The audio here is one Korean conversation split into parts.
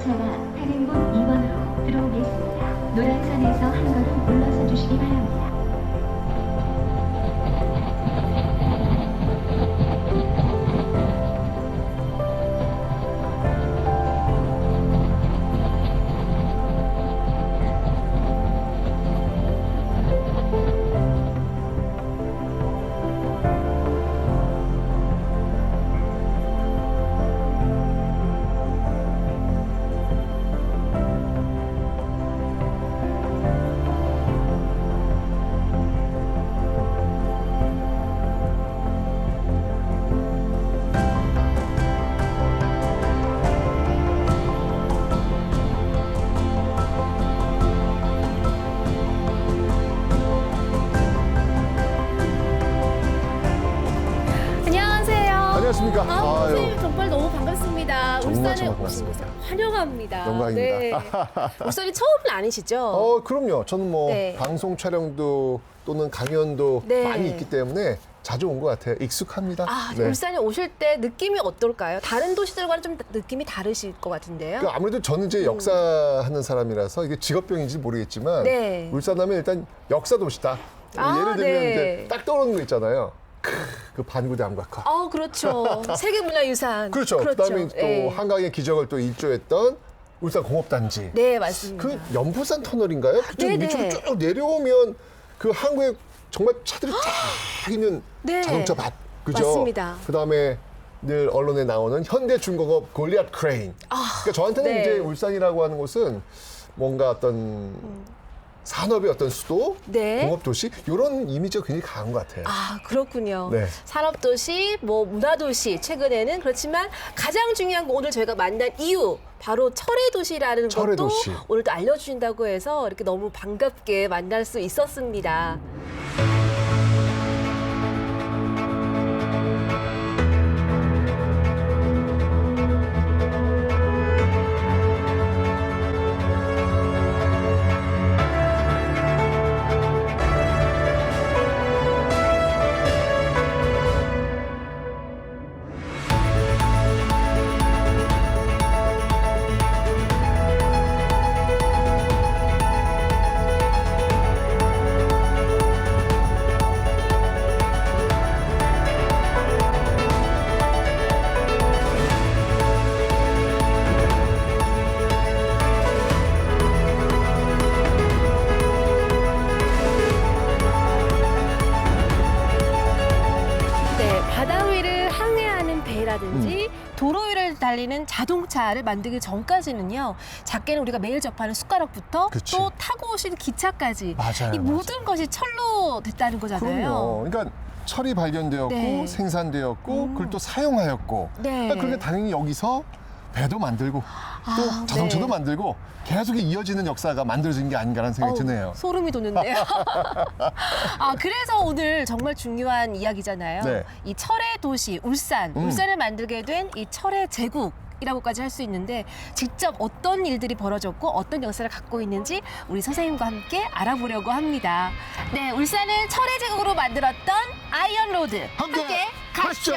열차가 타는 곳 2번으로 들어오겠습니다. 노란선에서 한 걸음 물러서 주시기 바랍니다. 안녕하십니까. 선생님 정말 너무 반갑습니다. 정말 울산에 오신 반갑습니다. 것을 환영합니다. 영광입니다. 네. 울산이 처음은 아니시죠? 그럼요. 저는 뭐 네. 방송 촬영도 또는 강연도 네. 많이 있기 때문에 자주 온 것 같아요. 익숙합니다. 네. 울산에 오실 때 느낌이 어떨까요? 다른 도시들과는 좀 느낌이 다르실 것 같은데요. 그러니까 아무래도 저는 이제 역사하는 사람이라서 이게 직업병인지 모르겠지만 네. 울산 하면 일단 역사 도시다. 예를 들면 네. 이제 딱 떠오르는 거 있잖아요. 그 반구대 암각화. 그렇죠. 세계문화유산. 그렇죠. 그다음에 또 네. 한강의 기적을 또 일조했던 울산 공업단지. 네, 맞습니다. 그 연부산 터널인가요? 그쪽 네네. 밑으로 쭉 내려오면 그 한국에 정말 차들이 쫙 있는 네. 자동차 밭. 그죠? 맞습니다. 그다음에 늘 언론에 나오는 현대중공업 골리앗 크레인. 그러니까 저한테는 네. 이제 울산이라고 하는 곳은 뭔가 어떤 산업의 어떤 수도, 네. 공업도시 이런 이미지가 굉장히 강한 것 같아요. 그렇군요. 네. 산업도시, 문화도시, 최근에는 그렇지만 가장 중요한 거 오늘 저희가 만난 이유, 바로 철의도시라는 것도 철의도시. 오늘 또 알려주신다고 해서 이렇게 너무 반갑게 만날 수 있었습니다. 바다 위를 항해하는 배라든지 도로 위를 달리는 자동차를 만들기 전까지는요. 작게는 우리가 매일 접하는 숟가락부터 그치. 또 타고 오시는 기차까지 맞아요, 이 맞아요. 모든 것이 철로 됐다는 거잖아요. 그럼요. 그러니까 철이 발견되었고 네. 생산되었고 그걸 또 사용하였고 네. 그러니까 그게 당연히 여기서 배도 만들고 또 자동차도 네. 만들고 계속 이어지는 역사가 만들어진 게 아닌가라는 생각이 드네요. 소름이 돋는데요. 그래서 오늘 정말 중요한 이야기잖아요. 네. 이 철의 도시 울산, 울산을 만들게 된 이 철의 제국이라고까지 할 수 있는데 직접 어떤 일들이 벌어졌고 어떤 역사를 갖고 있는지 우리 선생님과 함께 알아보려고 합니다. 네, 울산을 철의 제국으로 만들었던 아이언 로드 함께 가시죠.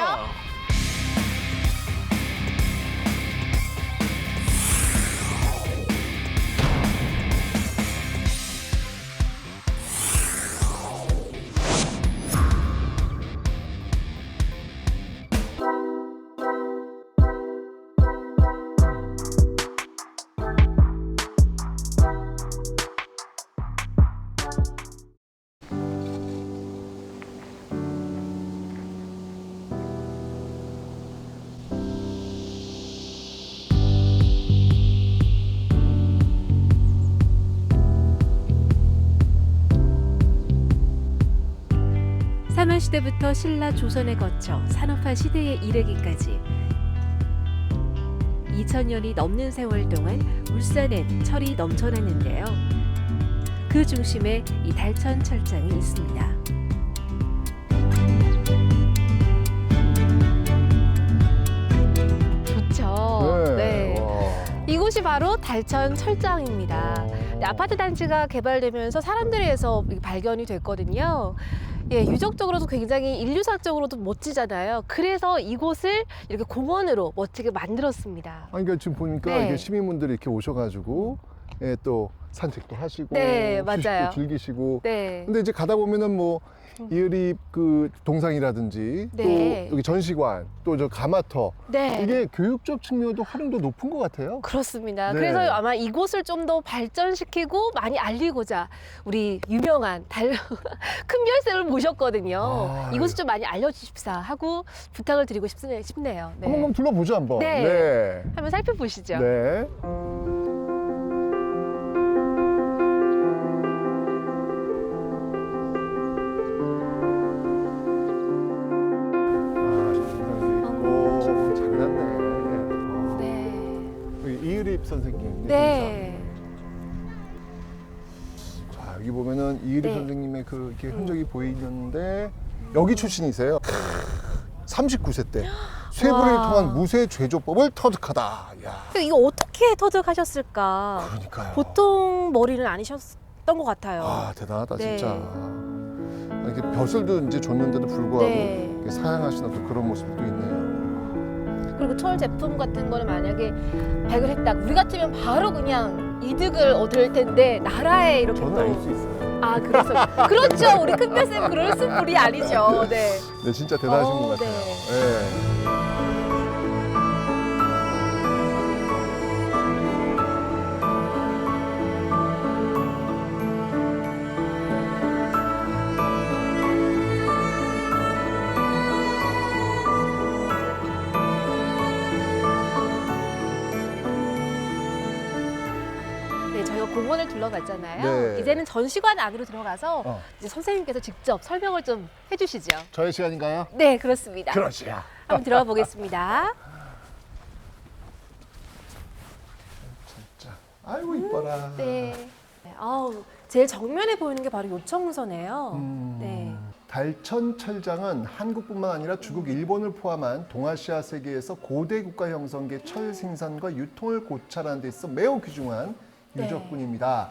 삼한시대부터 신라 조선에 거쳐 산업화 시대에 이르기까지 2000년이 넘는 세월 동안 울산엔 철이 넘쳐났는데요. 그 중심에 이 달천 철장이 있습니다. 좋죠. 네. 와. 이곳이 바로 달천 철장입니다. 네, 아파트 단지가 개발되면서 사람들에서 발견이 됐거든요. 예, 유적적으로도 굉장히 인류사적으로도 멋지잖아요. 그래서 이곳을 이렇게 공원으로 멋지게 만들었습니다. 아니, 그러니까 지금 보니까 네. 이게 시민분들이 이렇게 오셔가지고 예, 또 산책도 하시고 네, 휴식도 맞아요. 즐기시고. 네. 근데 이제 가다 보면은 뭐 이을입 그 동상이라든지 네. 또 여기 전시관 또 저 가마터 네. 이게 교육적 측면도 활용도 높은 것 같아요. 그렇습니다. 네. 그래서 아마 이곳을 좀 더 발전시키고 많이 알리고자 우리 유명한 큰 별쌤을 모셨거든요. 아, 이곳을 좀 많이 알려주십사 하고 부탁을 드리고 싶네요. 네. 한번 둘러보죠 한번. 네. 네. 한번 살펴보시죠. 네. 이을입 선생님. 네. 자, 여기 보면은 이을입 네. 선생님의 그 이렇게 흔적이 보이는데 여기 출신이세요. 39세 때 쇠고리를 와. 통한 무쇠 제조법을 터득하다. 야, 근데 이거 어떻게 터득하셨을까? 그러니까요. 보통 머리는 아니셨던 것 같아요. 아, 대단하다 네. 진짜. 이렇게 벼슬도 이제 줬는데도 불구하고 네. 이렇게 사양하시는 또 그런 모습도 있네요. 그리고 철 제품 같은 거는 만약에 발굴했다. 우리 같으면 바로 그냥 이득을 얻을 텐데 나라에 이렇게 저는 또. 알 수 있어요. 아, 그래서 그렇죠. 우리 큰별쌤 그럴 뿐이 아니죠. 네. 네, 진짜 대단하신 것 같아요. 네. 네. 네, 저희가 공원을 둘러봤잖아요. 네. 이제는 전시관 안으로 들어가서 어. 이제 선생님께서 직접 설명을 좀 해주시죠. 저의 시간인가요? 네, 그렇습니다. 그러지. 한번 들어가 보겠습니다. 진짜. 아이고 이뻐라. 네. 네, 아우, 제일 정면에 보이는 게 바로 요청서네요. 네. 달천 철장은 한국뿐만 아니라 중국, 일본을 포함한 동아시아 세계에서 고대 국가 형성계 철 생산과 유통을 고찰하는 데 있어 매우 귀중한 네. 유적분입니다.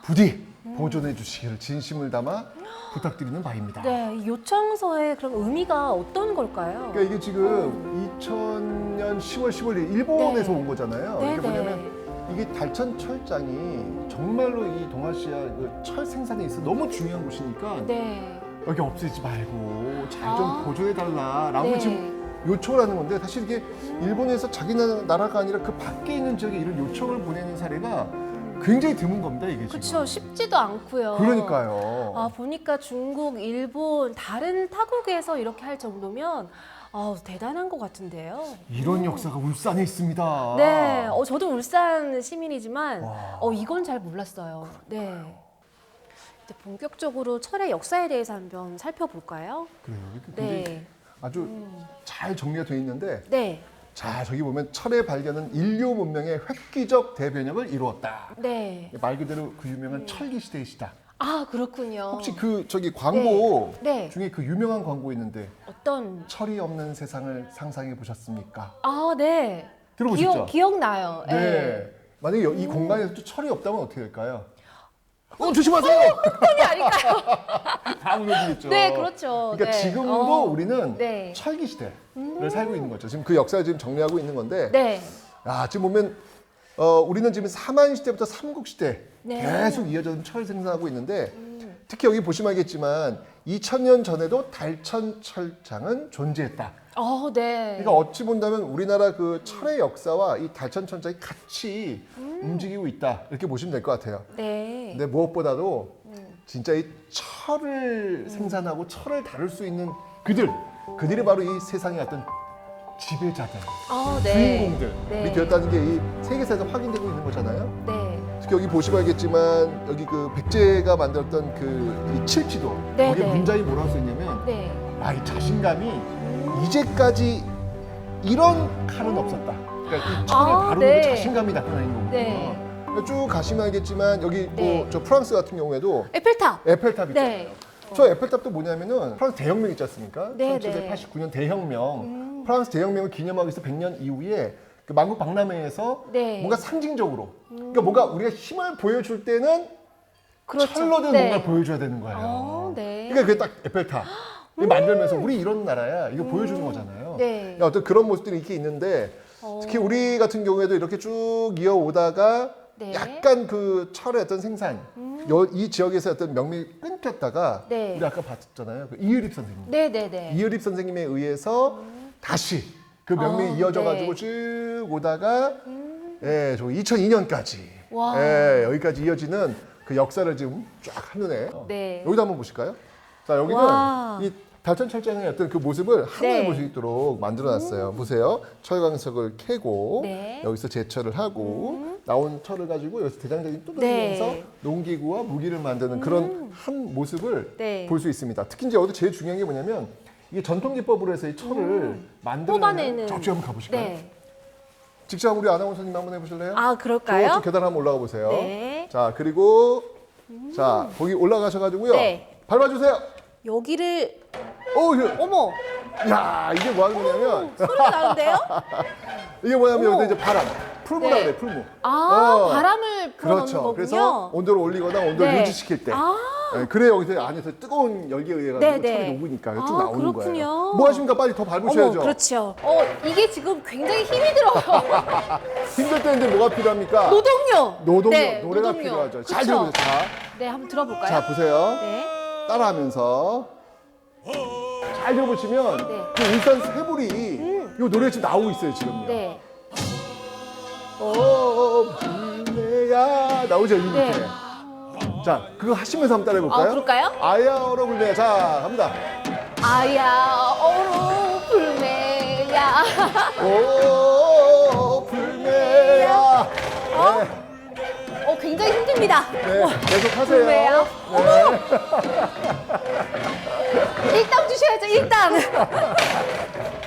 부디 보존해 주시기를 진심을 담아 부탁드리는 바입니다. 네, 이 요청서의 그럼 의미가 어떤 걸까요? 그러니까 이게 지금 2000년 10월 15일 일본에서 네. 온 거잖아요. 네, 이게 네. 뭐냐면 이게 달천 철장이 정말로 이 동아시아 그 철 생산에 있어 너무 중요한 곳이니까 네. 여기 없애지 말고 잘 좀 아. 보존해 달라라고 네. 지금 요청을 하는 건데 사실 이게 일본에서 자기 나라가 아니라 그 밖에 있는 지역에 이런 요청을 보내는 사례가 굉장히 드문 겁니다, 이게 지금. 그렇죠. 쉽지도 않고요. 그러니까요. 아, 보니까 중국, 일본, 다른 타국에서 이렇게 할 정도면 대단한 것 같은데요. 이런 역사가 울산에 있습니다. 네, 저도 울산 시민이지만 와. 이건 잘 몰랐어요. 네. 이제 본격적으로 철의 역사에 대해서 한번 살펴볼까요? 그래요. 이렇게 굉장히 네. 아주 잘 정리가 되어 있는데 네. 자, 저기 보면 철의 발견은 인류 문명의 획기적 대변혁을 이루었다. 네. 말 그대로 그 유명한 철기 시대이시다. 아, 그렇군요. 혹시 그 저기 광고 네. 중에 그 유명한 광고 있는데 어떤 철이 없는 세상을 상상해 보셨습니까? 네. 들어보셨죠? 기억나요. 네. 만약에 이 공간에서 또 철이 없다면 어떻게 될까요? 조심하세요. 폰이 아닐까요? 다 무너지겠죠. 네, 그렇죠. 그러니까 네. 지금도 우리는 네. 철기 시대를 살고 있는 거죠. 지금 그 역사를 지금 정리하고 있는 건데. 네. 야, 지금 보면 우리는 지금 사만 시대부터 삼국 시대 네. 계속 이어져서 철 생산하고 있는데 특히 여기 보시면 알겠지만 2000년 전에도 달천 철장은 존재했다. 네. 그러니까 어찌 본다면 우리나라 그 철의 역사와 이 달천 철장이 같이 움직이고 있다 이렇게 보시면 될 것 같아요. 네. 근데 무엇보다도 진짜 이 철을 생산하고 철을 다룰 수 있는 그들이 바로 이 세상의 어떤 지배자들, 네. 주인공들이 네. 되었다는 게 이 세계사에서 확인되고 있는 거잖아요. 네. 특히 여기 보시면 알겠지만 여기 그 백제가 만들었던 그 이 칠지도 네, 거기에 네. 문장이 뭐라고 써 있냐면 네. 이 자신감이 이제까지 이런 칼은 없었다. 그러니까 이 철을 다루는 네. 그 자신감이 나타나는 거거든요. 네. 쭉 가시면 알겠지만 여기 네. 저 프랑스 같은 경우에도 에펠탑. 에펠탑 있잖아요. 네. 저 에펠탑도 뭐냐면은 프랑스 대혁명 있지 않습니까? 네, 1789년 대혁명. 프랑스 대혁명을 기념하기 위해서 100년 이후에 그 만국 박람회에서 네. 뭔가 상징적으로 그러니까 뭔가 우리가 힘을 보여줄 때는 그렇죠. 철로든 네. 뭔가를 보여줘야 되는 거예요. 네. 그러니까 그게 딱 에펠탑. 이거 만들면서 우리 이런 나라야. 이거 보여주는 거잖아요. 네. 어떤 그런 모습들이 있긴 있는데 특히 우리 같은 경우에도 이렇게 쭉 이어오다가 네. 약간 그 철의 어떤 생산, 이 지역에서 어떤 명맥이 끊겼다가 네. 우리 아까 봤잖아요. 그 이의립 선생님. 네네네. 이의립 선생님에 의해서 다시 그 명맥이 이어져가지고 네. 쭉 오다가 예, 저 2002년까지 와. 예, 여기까지 이어지는 그 역사를 지금 쫙 한눈에 네. 여기도 한번 보실까요? 자 여기는 와. 이 달천 철장의 어떤 그 모습을 한눈에 네. 볼 수 있도록 만들어놨어요. 보세요. 철광석을 캐고 네. 여기서 제철을 하고 나온 철을 가지고 여기서 대장장이 뜯어내면서 네. 농기구와 무기를 만드는 그런 한 모습을 네. 볼 수 있습니다. 특히 이제 여기서 제일 중요한 게 뭐냐면 이게 전통 기법으로 해서 이 철을 만들어내는 뽑아내는. 저쪽 한번 가보실까요? 네. 직접 우리 아나운서님 한번 해보실래요? 아, 그럴까요? 저쪽 계단 한번 올라가 보세요. 네. 자 그리고 자 거기 올라가셔가지고요. 네. 밟아주세요. 여기를 이거, 어머 야 이게 뭐 하는 거냐면 소리가 나는데요? 이게 뭐냐면 어머. 여기다 이제 바람, 풀무라 네. 그래 풀무. 아 바람을 불어넣는 그렇죠. 거군요. 그래서 온도를 올리거나 온도를 네. 유지시킬 때. 아. 네, 그래 여기서 안에서 뜨거운 열기에 의해 네, 가지고 네. 철이 녹으니까 쭉 아, 나오는 그렇군요. 거예요. 뭐 하십니까? 빨리 더 밟으셔야죠. 그렇죠. 이게 지금 굉장히 힘이 들어요. 힘들 때인데 뭐가 필요합니까? 노동요. 노동요, 네, 노래가 노동요. 필요하죠. 잘 그쵸? 들어보세요. 자, 네, 한번 들어볼까요? 자 보세요. 네. 따라하면서 잘 들어보시면 네. 그 울산 새불이 이 노래 지금 나오고 있어요 지금요. 네. 불매야 나오죠 이 밑에. 네. 자 그거 하시면서 한번 따라해볼까요? 그럴까요? 아야 얼어 불매야. 자 갑니다. 아야 어루 불매야. 오 불매야. 네, 굉장히 힘듭니다. 네 계속 하세요. 불매야. 네. 일당 주셔야죠. 일당.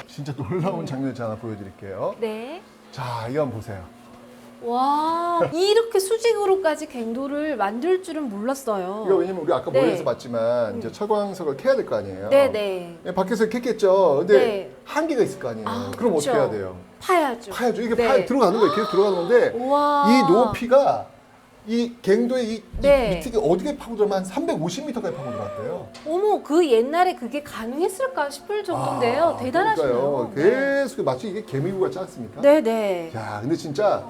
진짜 놀라운 장면을 하나 보여드릴게요. 네. 자 이거 한번 보세요. 와 이렇게 수직으로까지 갱도를 만들 줄은 몰랐어요. 이거 왜냐면 우리 아까 네. 모여서 봤지만 이제 철광석을 캐야 될 거 아니에요. 네네. 예, 밖에서 캤겠죠. 근데 네. 한계가 있을 거 아니에요. 아, 그럼 그쵸. 어떻게 해야 돼요? 파야죠. 파야죠. 이게 네. 들어가는 거예요. 계속 들어가는 건데 우와. 이 높이가 이 갱도의 이 네. 밑이 어디게 파고들면 한 350m까지 파고들었대요. 어머 그 옛날에 그게 가능했을까 싶을 정도인데요. 대단하시네요. 그러니까요. 계속 마치 이게 개미구 같지 않습니까? 네네. 야, 근데 진짜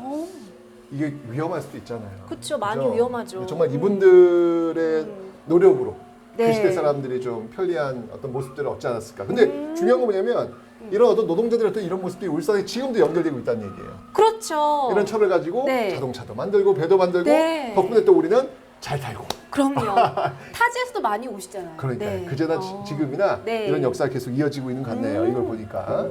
이게 위험할 수도 있잖아요. 그쵸, 많이 그죠? 위험하죠. 정말 이분들의 노력으로 네. 그 시대 사람들이 좀 편리한 어떤 모습들을 얻지 않았을까. 근데 중요한 건 뭐냐면 이런 어떤 노동자들의 어떤 이런 모습들이 울산에 지금도 연결되고 있다는 얘기예요. 그렇죠. 이런 철을 가지고 네. 자동차도 만들고 배도 만들고 네. 덕분에 또 우리는 잘 살고. 그럼요. 타지에서도 많이 오시잖아요. 그러니까 네. 그제나 지금이나 네. 이런 역사가 계속 이어지고 있는 것 같네요. 이걸 보니까.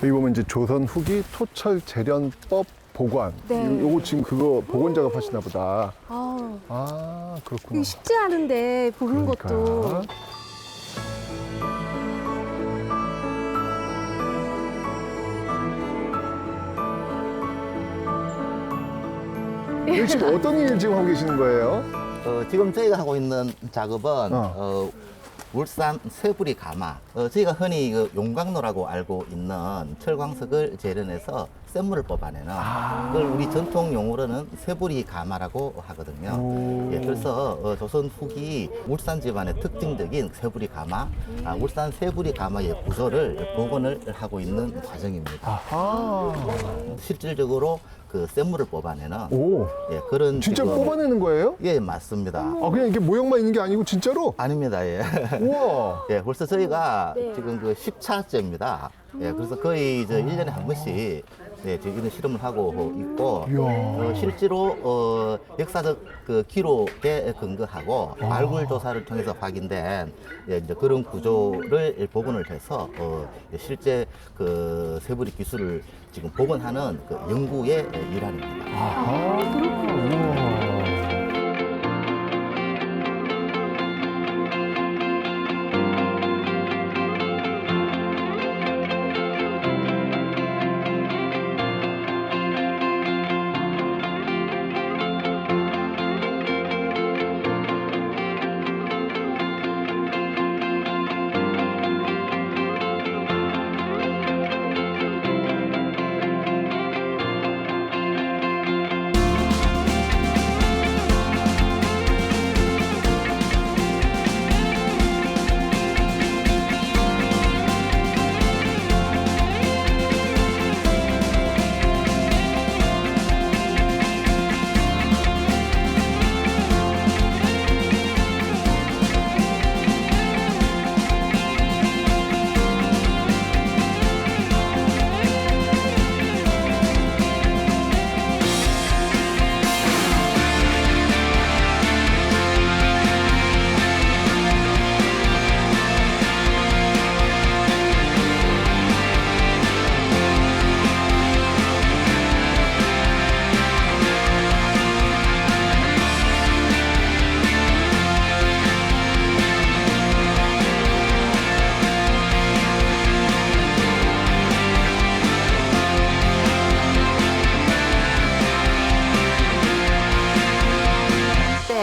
여기 보면 이제 조선 후기 토철 재련법 보관. 네. 요거 지금 그거 복원 작업하시나 보다. 아, 아 그렇구나. 이게 쉽지 않은데 보는 것도. 그러니까. 여기 지금 어떤 일 지금 하고 계시는 거예요? 지금 저희가 하고 있는 작업은 어. 울산 새부리 가마. 저희가 흔히 그 용광로라고 알고 있는 철광석을 재련해서 쇳물을 뽑아내는 그걸 우리 전통 용어로는 새부리 가마라고 하거든요. 오. 예, 그래서 조선 후기 울산 집안의 특징적인 새부리 가마, 울산 새부리 가마의 구조를 복원을 하고 있는 과정입니다. 아하. 실질적으로 그 쇳물을 뽑아내는 오. 예, 그런 진짜 지금- 뽑아내는 거예요? 예, 맞습니다. 아 그냥 이게 모형만 있는 게 아니고 진짜로? 아닙니다. 예. 우와. 예, 벌써 저희가 네. 지금 그 10차째입니다. 예, 그래서 거의 이제 1년에 한 번씩 지금 이런 실험을 하고 있고 이야. 실제로 역사적 그 기록에 근거하고 발굴 조사를 통해서 확인된 이제 그런 구조를 복원을 해서 실제 그 새부리 기술을 지금 복원하는 그 연구의 일환입니다. 아하. 우와.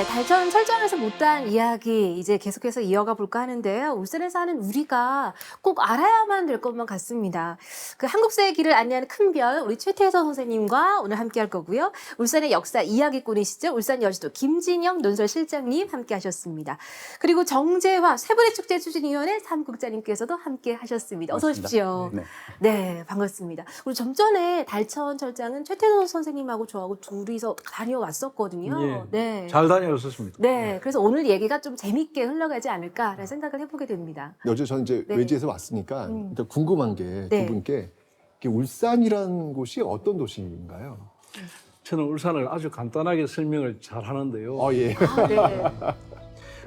달천 철장에서 못다한 이야기 이제 계속해서 이어가 볼까 하는데요. 울산에 사는 우리가 꼭 알아야만 될 것만 같습니다. 그 한국사의 길을 안내하는 큰별 우리 최태서 선생님과 오늘 함께 할 거고요. 울산의 역사 이야기꾼이시죠. 울산 여지도 김진영 논설실장님 함께 하셨습니다. 그리고 정재화 세부리축제 추진위원회 사무국장님께서도 함께 하셨습니다. 어서 오십시오. 네. 네, 반갑습니다. 우리 좀 전에 달천 철장은 최태서 선생님하고 저하고 둘이서 다녀왔었거든요. 예. 네. 잘 다녀오셨습니다. 네, 그래서 오늘 얘기가 좀 재밌게 흘러가지 않을까라는 생각을 해보게 됩니다. 어제 저는 이제 네. 외지에서 왔으니까 일단 궁금한 게 두 네. 분께 이게 울산이라는 곳이 어떤 도시인가요? 저는 울산을 아주 간단하게 설명을 잘 하는데요. 예. 아, 네.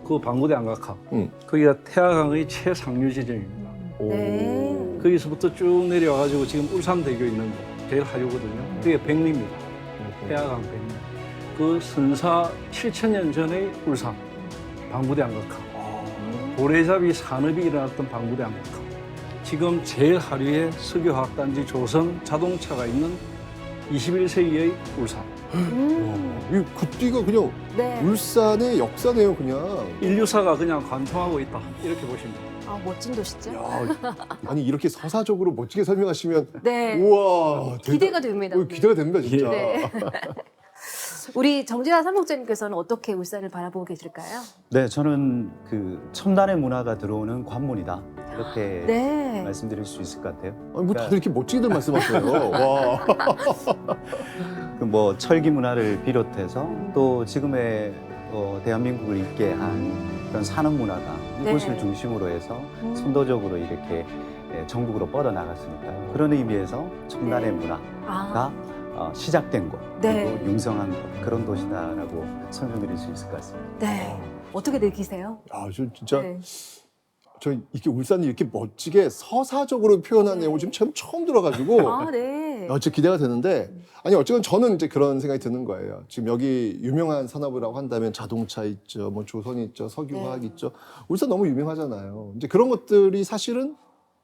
그 방구대 안각항. 음. 거기가 태화강의 최상류 지점입니다. 네. 거기서부터 쭉 내려와가지고 지금 울산대교 있는 곳, 제일 하류거든요. 그게 백리입니다. 태화강 백리. 그 선사 7,000년 전의 울산, 방구대 안각항. 고래잡이 산업이 일어났던 방구대 안각항. 지금 제일 하류의 석유화학단지 조선 자동차가 있는 21세기의 울산. 이 굿띠가 그냥 네. 울산의 역사네요, 그냥. 인류사가 그냥 관통하고 있다. 이렇게 보시면 됩니다. 아, 멋진 도시죠? 야, 아니 이렇게 서사적으로 멋지게 설명하시면 네. 우와 기대가 됩니다. 기대가 됩니다, 진짜. 네. 우리 정재화 사무국장님께서는 어떻게 울산을 바라보고 계실까요? 네, 저는 그 첨단의 문화가 들어오는 관문이다. 이렇게 네. 말씀드릴 수 있을 것 같아요. 아니 뭐 다들 이렇게 멋지게들 말씀하세요. 와. 그 뭐 철기 문화를 비롯해서 또 지금의 대한민국을 있게 한 그런 산업 문화가 네. 이곳을 중심으로 해서 선도적으로 이렇게 전국으로 뻗어 나갔으니까요. 그런 의미에서 첨단의 네. 문화가 아, 시작된 곳, 네. 그리고 융성한 곳, 그런 도시다라고 설명드릴 수 있을 것 같습니다. 네. 어떻게 느끼세요? 아, 저 진짜 네. 저 이렇게 울산이 이렇게 멋지게 서사적으로 표현한 내용을 지금 처음 들어가지고 아, 네. 진짜 기대가 되는데 아니 어쨌건 저는 이제 그런 생각이 드는 거예요. 지금 여기 유명한 산업이라고 한다면 자동차 있죠, 뭐 조선 있죠, 석유화학 네. 있죠. 울산 너무 유명하잖아요. 이제 그런 것들이 사실은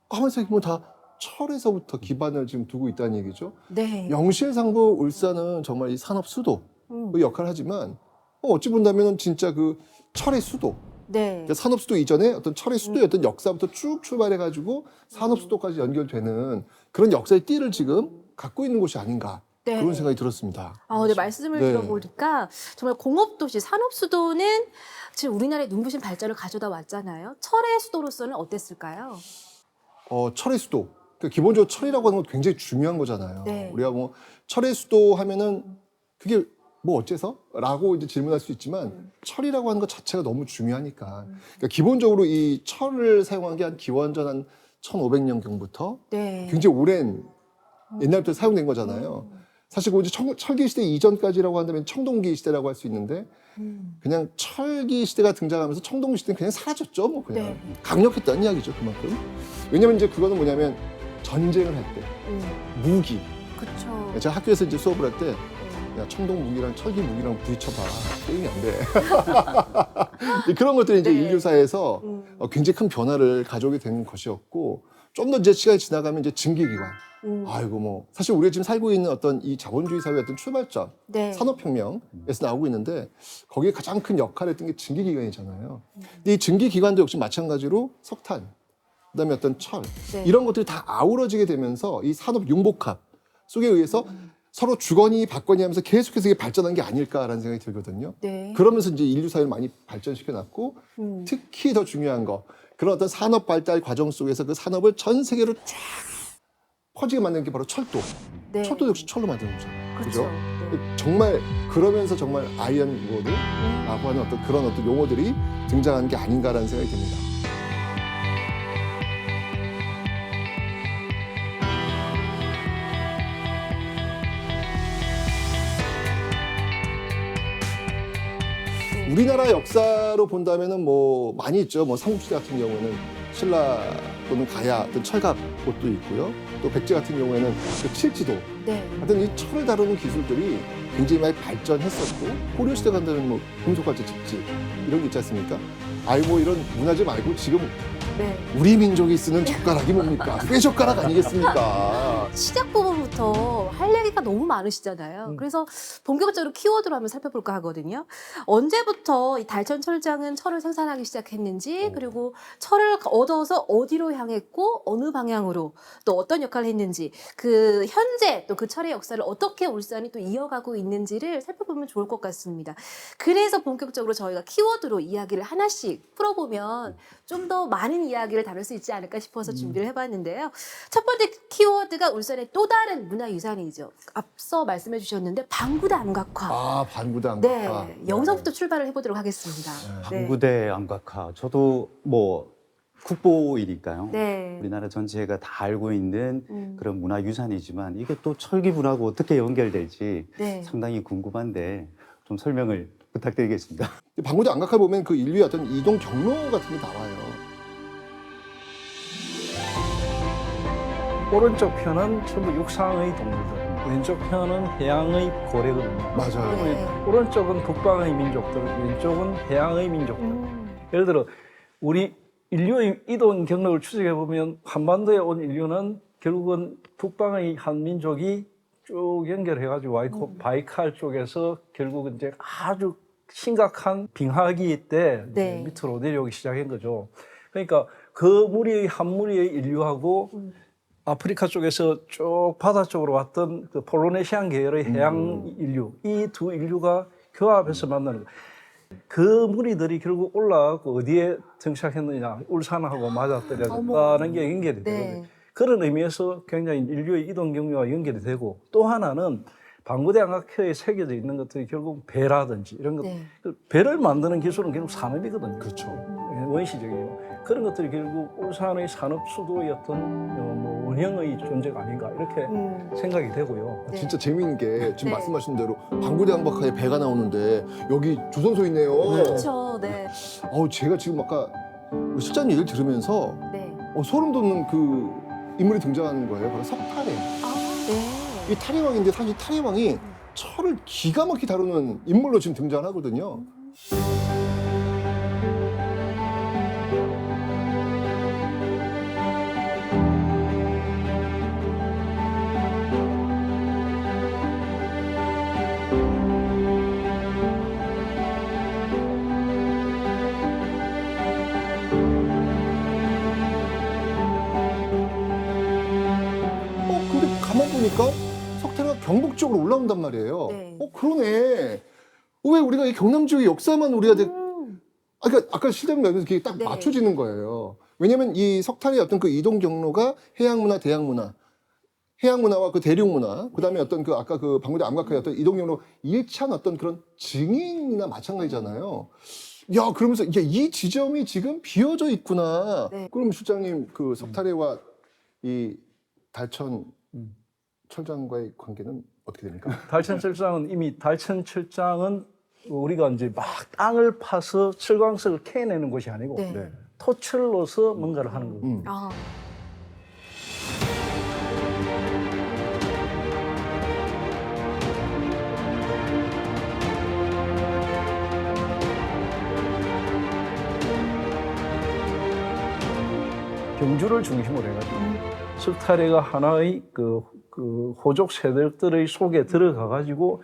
가만히 보면 다 철에서부터 기반을 지금 두고 있다는 얘기죠. 네. 명실상부 울산은 정말 이 산업 수도 그 역할을 하지만 어찌 본다면 진짜 그 철의 수도. 네. 그러니까 산업 수도 이전에 어떤 철의 수도의 어떤 역사부터 쭉 출발해가지고 산업 수도까지 연결되는 그런 역사의 띠를 지금 갖고 있는 곳이 아닌가 네. 그런 생각이 들었습니다. 아, 네, 말씀을 네. 들어보니까 정말 공업도시, 산업수도는 지금 우리나라의 눈부신 발전을 가져다 왔잖아요. 철의 수도로서는 어땠을까요? 철의 수도. 그러니까 기본적으로 철이라고 하는 건 굉장히 중요한 거잖아요. 네. 우리가 뭐 철의 수도 하면은 그게 뭐 어째서? 라고 이제 질문할 수 있지만 철이라고 하는 것 자체가 너무 중요하니까. 그러니까 기본적으로 이 철을 사용한 게 한 기원전 한 1500년경부터 네. 굉장히 오랜 옛날부터 사용된 거잖아요. 사실 이제 철기 시대 이전까지라고 한다면 청동기 시대라고 할 수 있는데 그냥 철기 시대가 등장하면서 청동기 시대는 그냥 사라졌죠. 뭐 그냥 네. 강력했다는 이야기죠. 그만큼. 왜냐면 이제 그거는 뭐냐면 전쟁을 할 때 무기. 그렇죠. 제가 학교에서 이제 수업을 할 때 야, 청동 무기랑 철기 무기랑 부딪혀봐. 게임이 안 돼. 그런 것들이 이제 네. 인류사에서 굉장히 큰 변화를 가져오게 된 것이었고, 좀 더 이제 시간이 지나가면 이제 증기기관. 아이고, 뭐. 사실 우리가 지금 살고 있는 어떤 이 자본주의 사회의 어떤 출발점, 네. 산업혁명에서 나오고 있는데, 거기에 가장 큰 역할을 했던 게 증기기관이잖아요. 근데 이 증기기관도 역시 마찬가지로 석탄, 그 다음에 어떤 철, 네. 이런 것들이 다 아우러지게 되면서 이 산업 융복합 속에 의해서 서로 주거니 받거니 하면서 계속해서 이게 발전한 게 아닐까라는 생각이 들거든요. 네. 그러면서 이제 인류 사회를 많이 발전시켜 놨고 특히 더 중요한 거 그런 어떤 산업 발달 과정 속에서 그 산업을 전 세계로 쫙 퍼지게 만든 게 바로 철도. 네. 철도 역시 철로 만든 거잖아요. 그렇죠. 네. 정말 그러면서 정말 아이언 로드라고 하는 어떤 그런 어떤 용어들이 등장한 게 아닌가라는 생각이 듭니다. 우리나라 역사로 본다면은 뭐 많이 있죠. 뭐 삼국시대 같은 경우에는 신라 또는 가야 어떤 철갑 옷도 있고요. 또 백제 같은 경우에는 그 칠지도. 네. 하여튼 이 철을 다루는 기술들이 굉장히 많이 발전했었고 고려시대 간다면 뭐 금속화재 집지 이런 게 있지 않습니까? 아이 뭐 이런 문화재 말고 지금 네. 우리 민족이 쓰는 젓가락이 뭡니까? 쇠젓가락 아니겠습니까? 시작 부분부터 할 얘기가 너무 많으시잖아요. 그래서 본격적으로 키워드로 한번 살펴볼까 하거든요. 언제부터 이 달천 철장은 철을 생산하기 시작했는지, 그리고 철을 얻어서 어디로 향했고 어느 방향으로 또 어떤 역할을 했는지, 그 현재 또 그 철의 역사를 어떻게 울산이 또 이어가고 있는지를 살펴보면 좋을 것 같습니다. 그래서 본격적으로 저희가 키워드로 이야기를 하나씩 풀어보면 좀 더 많은 이야기를 다룰 수 있지 않을까 싶어서 준비를 해봤는데요. 첫 번째 키워드가 울산의 또 다른 문화유산이죠. 앞서 말씀해 주셨는데 방구대 암각화. 아, 반구대 네, 암각화. 여기서부터 출발을 해보도록 하겠습니다. 네. 방구대 암각화. 저도 뭐 국보이니까요. 네. 우리나라 전체가 다 알고 있는 음. 그런 문화유산이지만 이게 또 철기문하고 어떻게 연결될지 네. 상당히 궁금한데 좀 설명을 부탁드리겠습니다. 방구대 암각화 보면 그 인류의 어떤 이동 경로 같은 게 나와요. 오른쪽 편은 전부 육상의 동물들, 왼쪽 편은 해양의 고래거든요. 맞아요. 네. 오른쪽은 북방의 민족들, 왼쪽은 해양의 민족들. 예를 들어 우리 인류의 이동 경로를 추적해 보면 한반도에 온 인류는 결국은 북방의 한 민족이 쭉 연결해가지고 바이칼 쪽에서 결국은 이제 아주 심각한 빙하기 때 네. 밑으로 내려오기 시작한 거죠. 그러니까 그 무리의 한 무리의 인류하고 아프리카 쪽에서 쭉 바다 쪽으로 왔던 그 폴리네시안 계열의 해양 인류, 이 두 인류가 교합해서 만나는 거예요. 그 무리들이 결국 올라가고 어디에 정착했느냐, 울산하고 맞아떨어졌다는 게 연결이 되거든요. 네. 그런 의미에서 굉장히 인류의 이동 경로와 연결이 되고, 또 하나는 방구대 암각혀에 새겨져 있는 것들이 결국 배라든지 이런 것, 네. 배를 만드는 기술은 결국 산업이거든요. 그렇죠. 원시적이에요. 그런 것들이 결국 울산의 산업 수도의 어떤 뭐 원형의 존재가 아닌가 이렇게 생각이 되고요. 네. 진짜 재미있는 게 지금 네. 말씀하신 대로 방구대 암각화에 배가 나오는데 여기 조선소 있네요. 그렇죠. 네. 제가 지금 아까 우리 실장님 얘기를 들으면서 네. 소름 돋는 그 인물이 등장하는 거예요. 바로 석탈해. 아, 네. 이 탈해왕인데 사실 탈해왕이 철을 기가 막히게 다루는 인물로 지금 등장하거든요. 근데 가만 보니까 석태가 경북 쪽으로 올라온단 말이에요. 네. 그러네. 왜 우리가 이 경남 지역의 역사만 우리가 그러니까 아까 실장님 말씀에서 그게 딱 네. 맞춰지는 거예요. 왜냐면 이 석탄의 어떤 그 이동 경로가 해양문화, 대양문화, 해양문화와 그 대륙문화, 그 다음에 어떤 그 아까 그 방구대 암각화의 어떤 이동 경로 일치한 어떤 그런 증인이나 마찬가지잖아요. 야, 그러면서 이 지점이 지금 비어져 있구나. 네. 그럼 실장님 그 석탄해와 이 달천 철장과의 관계는 어떻게 됩니까? 달천철장은 이미 달천철장은 우리가 이제 막 땅을 파서 철광석을 캐내는 것이 아니고 네. 네. 토출로서 뭔가를 하는 거예요. 아. 경주를 중심으로 해가지고 석탈해가 하나의 그 호족 세력들의 속에 들어가가지고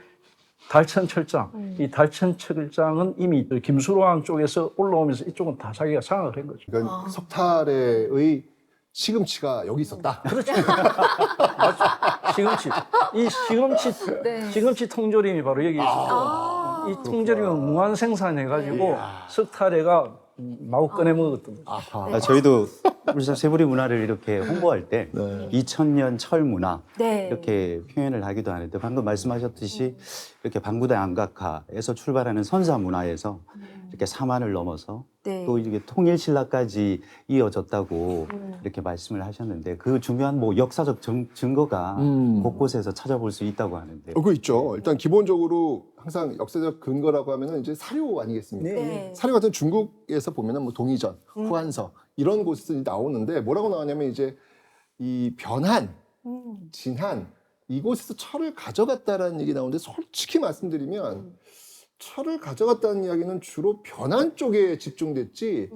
달천철장, 이 달천철장은 이미 김수로왕 쪽에서 올라오면서 이쪽은 다 자기가 장악을 한 거죠. 그러니까 석탈의 시금치가 여기 있었다. 그렇죠. 맞죠. 시금치. 이 시금치, 네. 시금치 통조림이 바로 여기 있습니다. 이 통조림은 무한 생산해가지고 석탈해가 마구 꺼내 먹었던 거죠. 아하. 저희도 울산 세부리 문화를 이렇게 홍보할 때 네. 2000년 철 문화 네. 이렇게 표현을 하기도 하는데 방금 말씀하셨듯이 이렇게 방부대 안각화에서 출발하는 선사 문화에서 이렇게 사만을 넘어서 네. 또 이게 통일신라까지 이어졌다고 이렇게 말씀을 하셨는데 그 중요한 뭐 역사적 증거가 곳곳에서 찾아볼 수 있다고 하는데 그거 있죠. 일단 기본적으로 항상 역사적 근거라고 하면은 이제 사료 아니겠습니까? 네. 사료 같은 중국에서 보면은 뭐 동이전, 후한서 이런 곳에서 나오는데 뭐라고 나오냐면 이제 이 변한, 진한 이곳에서 철을 가져갔다라는 얘기 나오는데 솔직히 말씀드리면 철을 가져갔다는 이야기는 주로 변한 쪽에 집중됐지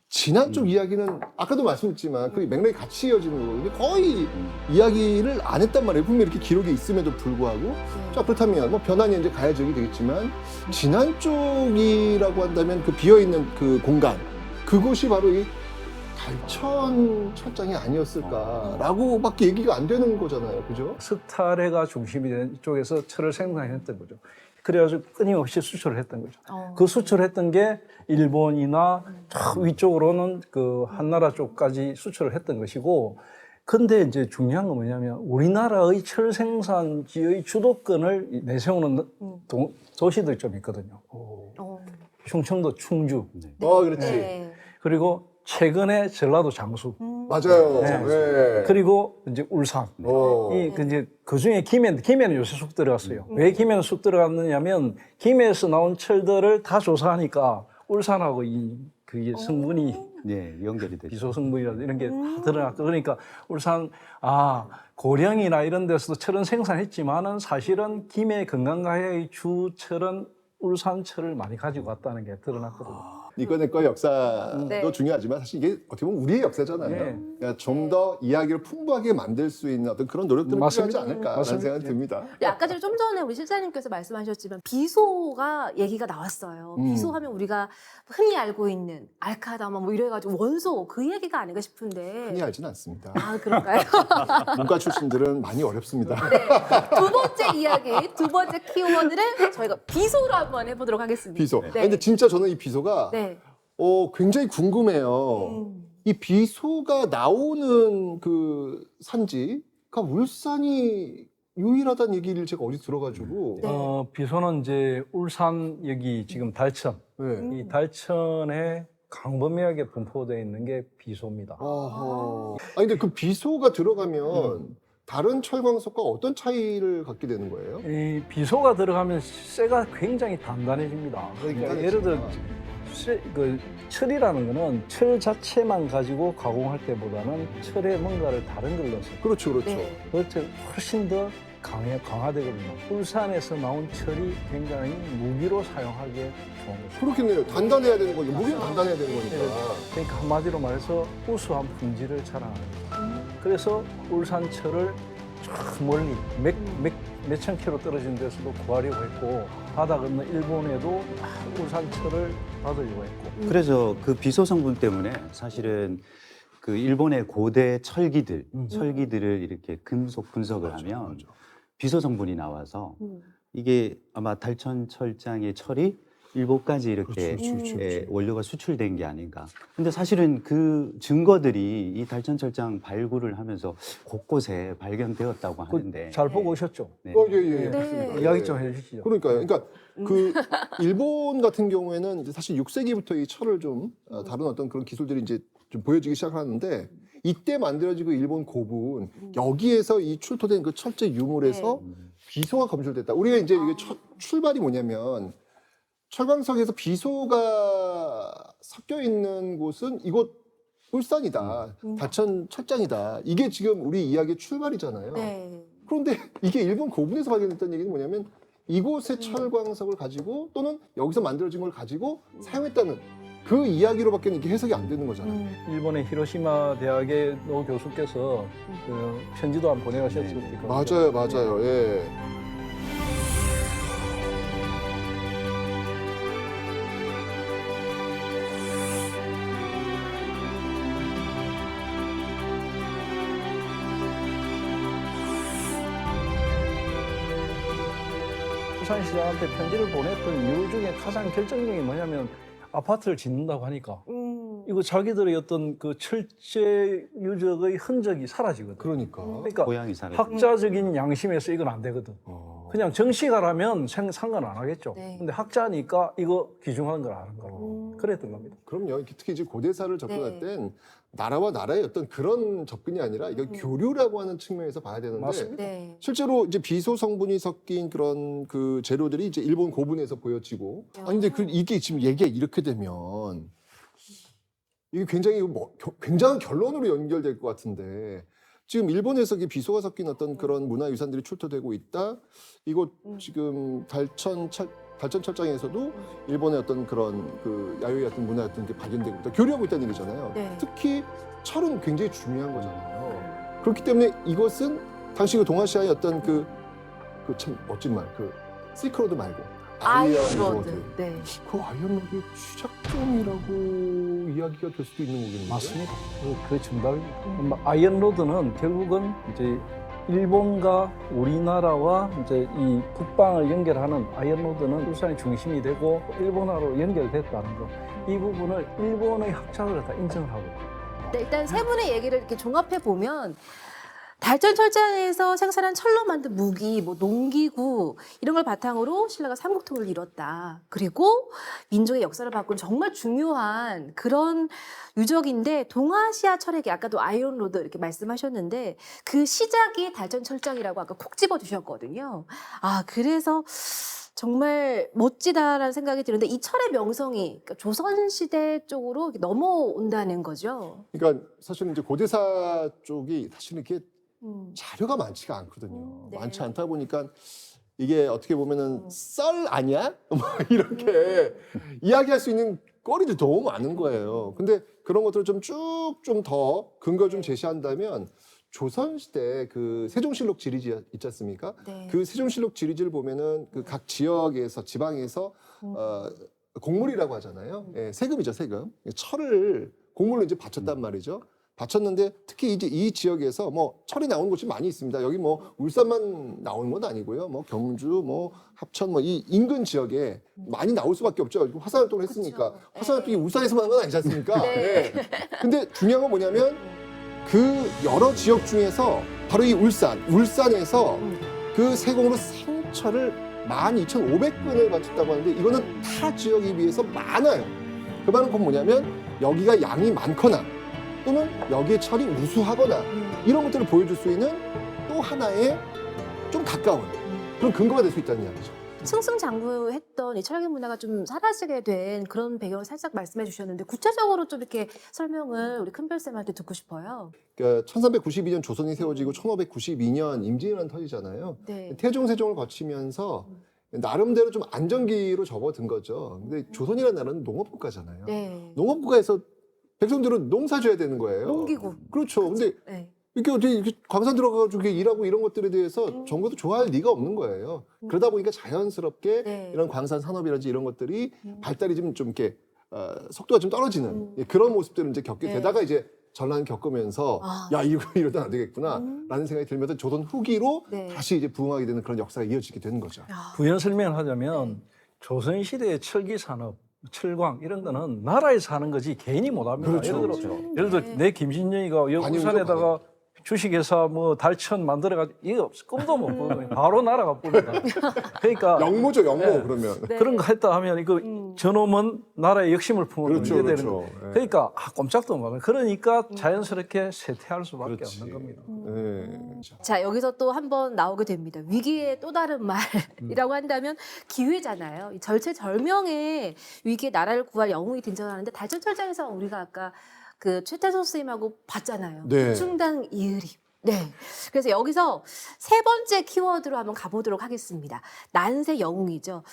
진한 쪽 이야기는 아까도 말씀드렸지만 그 맥락이 같이 이어지는 거거든요. 거의 이야기를 안 했단 말이에요. 분명히 이렇게 기록이 있음에도 불구하고 자 그렇다면 뭐 변한이 이제 가야적이 되겠지만 진한 쪽이라고 한다면 그 비어있는 그 공간 그곳이 바로 이 달천 철장이 아니었을까라고밖에 얘기가 안 되는 거잖아요. 그죠? 석탈해가 중심이 된 이쪽에서 철을 생산했던 거죠. 그래가지고 끊임없이 수출을 했던 거죠. 그 수출했던 게 일본이나 저 위쪽으로는 그 한나라 쪽까지 수출을 했던 것이고, 근데 이제 중요한 건 뭐냐면 우리나라의 철 생산지의 주도권을 내세우는 도시들이 좀 있거든요. 충청도 충주, 그렇지. 네. 그리고 최근에 전라도 장수, 맞아요. 네. 네. 그리고 이제 울산. 이제 그 중에 김해는 요새 쑥 들어갔어요. 왜 김해는 쑥 들어갔느냐면 김해에서 나온 철들을 다 조사하니까 울산하고 그게 성분이 네, 연결이 되죠. 비소 성분이라든지 이런 게 다 드러났고 그러니까 울산 고령이나 이런 데서도 철은 생산했지만은 사실은 김해 건강가해의 주 철은 울산 철을 많이 가지고 왔다는 게 드러났거든요. 이거 내거 역사도 네. 중요하지만 사실 이게 어떻게 보면 우리의 역사잖아요. 네. 그러니까 좀 더 이야기를 풍부하게 만들 수 있는 어떤 그런 노력들이 필요하지 맞습니다. 않을까라는 맞습니다. 생각이 듭니다. 아까 좀 전에 우리 실장님께서 말씀하셨지만 비소가 얘기가 나왔어요. 비소하면 우리가 흔히 알고 있는 알카다마 뭐 이래가지고 원소 그 얘기가 아닌가 싶은데. 흔히 알지는 않습니다. 아 그런가요? 문과 출신들은 많이 어렵습니다. 두 번째 이야기, 두 번째 키워드를 저희가 비소로 한번 해보도록 하겠습니다. 비소. 네. 근데 진짜 저는 이 비소가 네. 굉장히 궁금해요. 이 비소가 나오는 그 산지가 울산이 유일하다는 얘기를 제가 어디서 들어가지고 네. 비소는 이제 울산 여기 지금 달천, 네. 이 달천에 강범위하게 분포되어 있는 게 비소입니다. 근데 그 비소가 들어가면 다른 철광석과 어떤 차이를 갖게 되는 거예요? 이 비소가 들어가면 쇠가 굉장히 단단해집니다. 그러니까 예를 들어 그 철이라는 거는 철 자체만 가지고 가공할 때보다는 철에 뭔가를 다른 걸 넣어서 그렇죠, 그렇죠. 네. 그렇죠. 훨씬 더 강화되거든요. 울산에서 나온 철이 굉장히 무기로 사용하기에 좋은 거죠. 그렇겠네요. 단단해야 되는 거죠. 무게는 단단해야 되는 거니까. 그러니까 한마디로 말해서 우수한 품질을 자랑하는 거죠. 그래서 울산철을 저 멀리 몇천 킬로 떨어진 데서도 구하려고 했고 바다 건너 일본에도 울산철을 받으려고 했고 그래서 그 비소 성분 때문에 사실은 그 일본의 고대 철기들을 이렇게 금속 분석을 하면 비소 성분이 나와서 이게 아마 달천 철장의 철이 일본까지 이렇게 그렇죠. 원료가 수출된 게 아닌가. 근데 사실은 그 증거들이 이 달천 철장 발굴을 하면서 곳곳에 발견되었다고 하는데 잘 보고 오셨죠? 네. 예. 맞습니다. 이야기 예. 좀 해주시죠. 그러니까요. 그러니까 그 일본 같은 경우에는 이제 사실 6세기부터 이 철을 좀 다른 어떤 그런 기술들이 이제 좀 보여지기 시작하는데 이때 만들어지고 일본 고분 여기에서 이 출토된 그 철제 유물에서 비소가 검출됐다. 우리가 이제 이게 출발이 뭐냐면 철광석에서 비소가 섞여 있는 곳은 이곳 울산이다. 달천 철장이다. 이게 지금 우리 이야기의 출발이잖아요. 네. 그런데 이게 일본 고분에서 발견됐다는 얘기는 뭐냐면 이곳의 철광석을 가지고 또는 여기서 만들어진 걸 가지고 사용했다는 그 이야기로밖에 이게 해석이 안 되는 거잖아요. 일본의 히로시마 대학의 노 교수께서 그 편지도 한 보내가셨을 때 맞아요, 맞아요. 예. 부산시장한테 편지를 보냈던 이유 중에 가장 결정적인 게 뭐냐면 아파트를 짓는다고 하니까 이거 자기들의 어떤 그 철제 유적의 흔적이 사라지거든. 그러니까. 그러니까 고향이 살아. 학자적인 양심에서 이건 안 되거든. 그냥 정치가라면 상관 안 하겠죠. 네. 근데 학자니까 이거 귀중한 걸 아는 거고 그랬던 겁니다. 그럼요. 특히 이제 고대사를 접근할 네. 땐 나라와 나라의 어떤 그런 접근이 아니라 이거 교류라고 하는 측면에서 봐야 되는데 맞습니다. 네. 실제로 이제 비소 성분이 섞인 그런 그 재료들이 이제 일본 고분에서 보여지고 아니 근데 이게 지금 얘기가 이렇게 되면 이게 굉장히 굉장한 결론으로 연결될 것 같은데 지금 일본에서 이 비소가 섞인 어떤 그런 문화유산들이 출토되고 있다. 이곳 지금 달천 철장에서도 일본의 어떤 그런 그 야유의 어떤 문화였던 게 발견되고 있다. 교류하고 있다는 얘기잖아요. 네. 특히 철은 굉장히 중요한 거잖아요. 그렇기 때문에 이것은 당시 그 동아시아의 어떤 그 참 멋진 말, 그 시크로드 말고 아이언로드. 네. 그 아이언로드 시작점이라고 이야기가 될 수도 있는 거겠네요. 맞습니다. 그 정답입니다. 아이언로드는 결국은 이제 일본과 우리나라와 이제 이 북방을 연결하는 아이언로드는 울산의 중심이 되고 일본화로 연결됐다는 거. 이 부분을 일본의 학자들 다 인정을 하고. 네, 일단 세 분의 얘기를 이렇게 종합해 보면 달천 철장에서 생산한 철로 만든 무기, 뭐 농기구 이런 걸 바탕으로 신라가 삼국통일을 이뤘다. 그리고 민족의 역사를 바꾼 정말 중요한 그런 유적인데 동아시아 철학이 아까도 아이언로드 이렇게 말씀하셨는데 그 시작이 달천 철장이라고 아까 콕 집어 주셨거든요. 아 그래서 정말 멋지다라는 생각이 드는데 이 철의 명성이 그러니까 조선시대 쪽으로 넘어온다는 거죠. 그러니까 사실은 이제 고대사 쪽이 사실 이렇게 자료가 많지가 않거든요. 네. 많지 않다 보니까 이게 어떻게 보면은 썰 아니야? 뭐 이렇게 이야기할 수 있는 거리도 너무 많은 거예요. 근데 그런 것들을 좀 쭉 좀 더 근거 좀 제시한다면 조선시대 그 세종실록 지리지 있지 않습니까? 네. 그 세종실록 지리지를 보면은 그 각 지역에서 지방에서 곡물이라고 하잖아요. 예, 세금이죠, 세금. 철을 곡물로 이제 바쳤단 말이죠. 바쳤는데 특히 이제 이 지역에서 뭐 철이 나오는 곳이 많이 있습니다. 여기 뭐 울산만 나오는 건 아니고요. 뭐 경주, 뭐 합천, 뭐 이 인근 지역에 많이 나올 수밖에 없죠. 화산 활동을 했으니까. 그쵸. 화산 활동이 울산에서만 한 건 아니지 않습니까? 네. 예. 근데 중요한 건 뭐냐면 그 여러 지역 중에서 바로 이 울산에서 그 세공으로 생철을 12,500근을 바쳤다고 하는데 이거는 타 지역에 비해서 많아요. 그 말은 그건 뭐냐면 여기가 양이 많거나 또는 여기에 철이 우수하거나 이런 것들을 보여줄 수 있는 또 하나의 좀 가까운 그런 근거가 될 수 있다는 이야기죠. 승승장구했던 이 철학의 문화가 좀 사라지게 된 그런 배경을 살짝 말씀해 주셨는데 구체적으로 좀 이렇게 설명을 우리 큰별쌤한테 듣고 싶어요. 그러니까 1392년 조선이 세워지고 1592년 임진왜란 터지잖아요. 네. 태종, 세종을 거치면서 나름대로 좀 안정기로 접어든 거죠. 근데 조선이라는 나라는 농업국가잖아요. 네. 농업국가에서 백성들은 농사 져야 되는 거예요. 농기구. 그렇죠. 근데 네. 이렇게 어떻게 이렇게 광산 들어가가지고 일하고 이런 것들에 대해서 정부도 좋아할 리가 없는 거예요. 그러다 보니까 자연스럽게 네. 이런 광산 산업이라든지 이런 것들이 발달이 좀 이렇게 속도가 좀 떨어지는 예, 그런 모습들을 이제 겪게 네. 되다가 이제 전란 겪으면서 아. 야 이러다 안 되겠구나라는 생각이 들면서 조선 후기로 네. 다시 이제 부흥하게 되는 그런 역사가 이어지게 되는 거죠. 아, 부연 설명을 하자면 조선시대의 철기 산업, 철광 이런 거는 나라에서 하는 거지 개인이 못 합니다. 그렇죠, 예를 들어 그렇죠. 예를 들어 내 김신영이가 여기 많이 울산에다가 주식회사 뭐 달천 만들어가지고 이게 꿈도 못 꾸는 바로 날아가 봅니다. 그러니까 영모죠, 영모 네. 그러면. 네. 그런 거 했다 하면 이거 저놈은 나라의 욕심을 품어 그렇죠, 넘겨야 되는 그렇죠. 거. 예. 그러니까 꼼짝도 못하는. 그러니까 자연스럽게 쇠퇴할 수밖에 그렇지. 없는 겁니다. 네. 자, 여기서 또 한 번 나오게 됩니다. 위기의 또 다른 말이라고 한다면 기회잖아요. 이 절체절명의 위기에 나라를 구할 영웅이 등장하는데 달천철장에서 우리가 아까 그 최태성 선생님하고 봤잖아요. 네. 충당 이의립. 네. 그래서 여기서 세 번째 키워드로 한번 가보도록 하겠습니다. 난세 영웅이죠.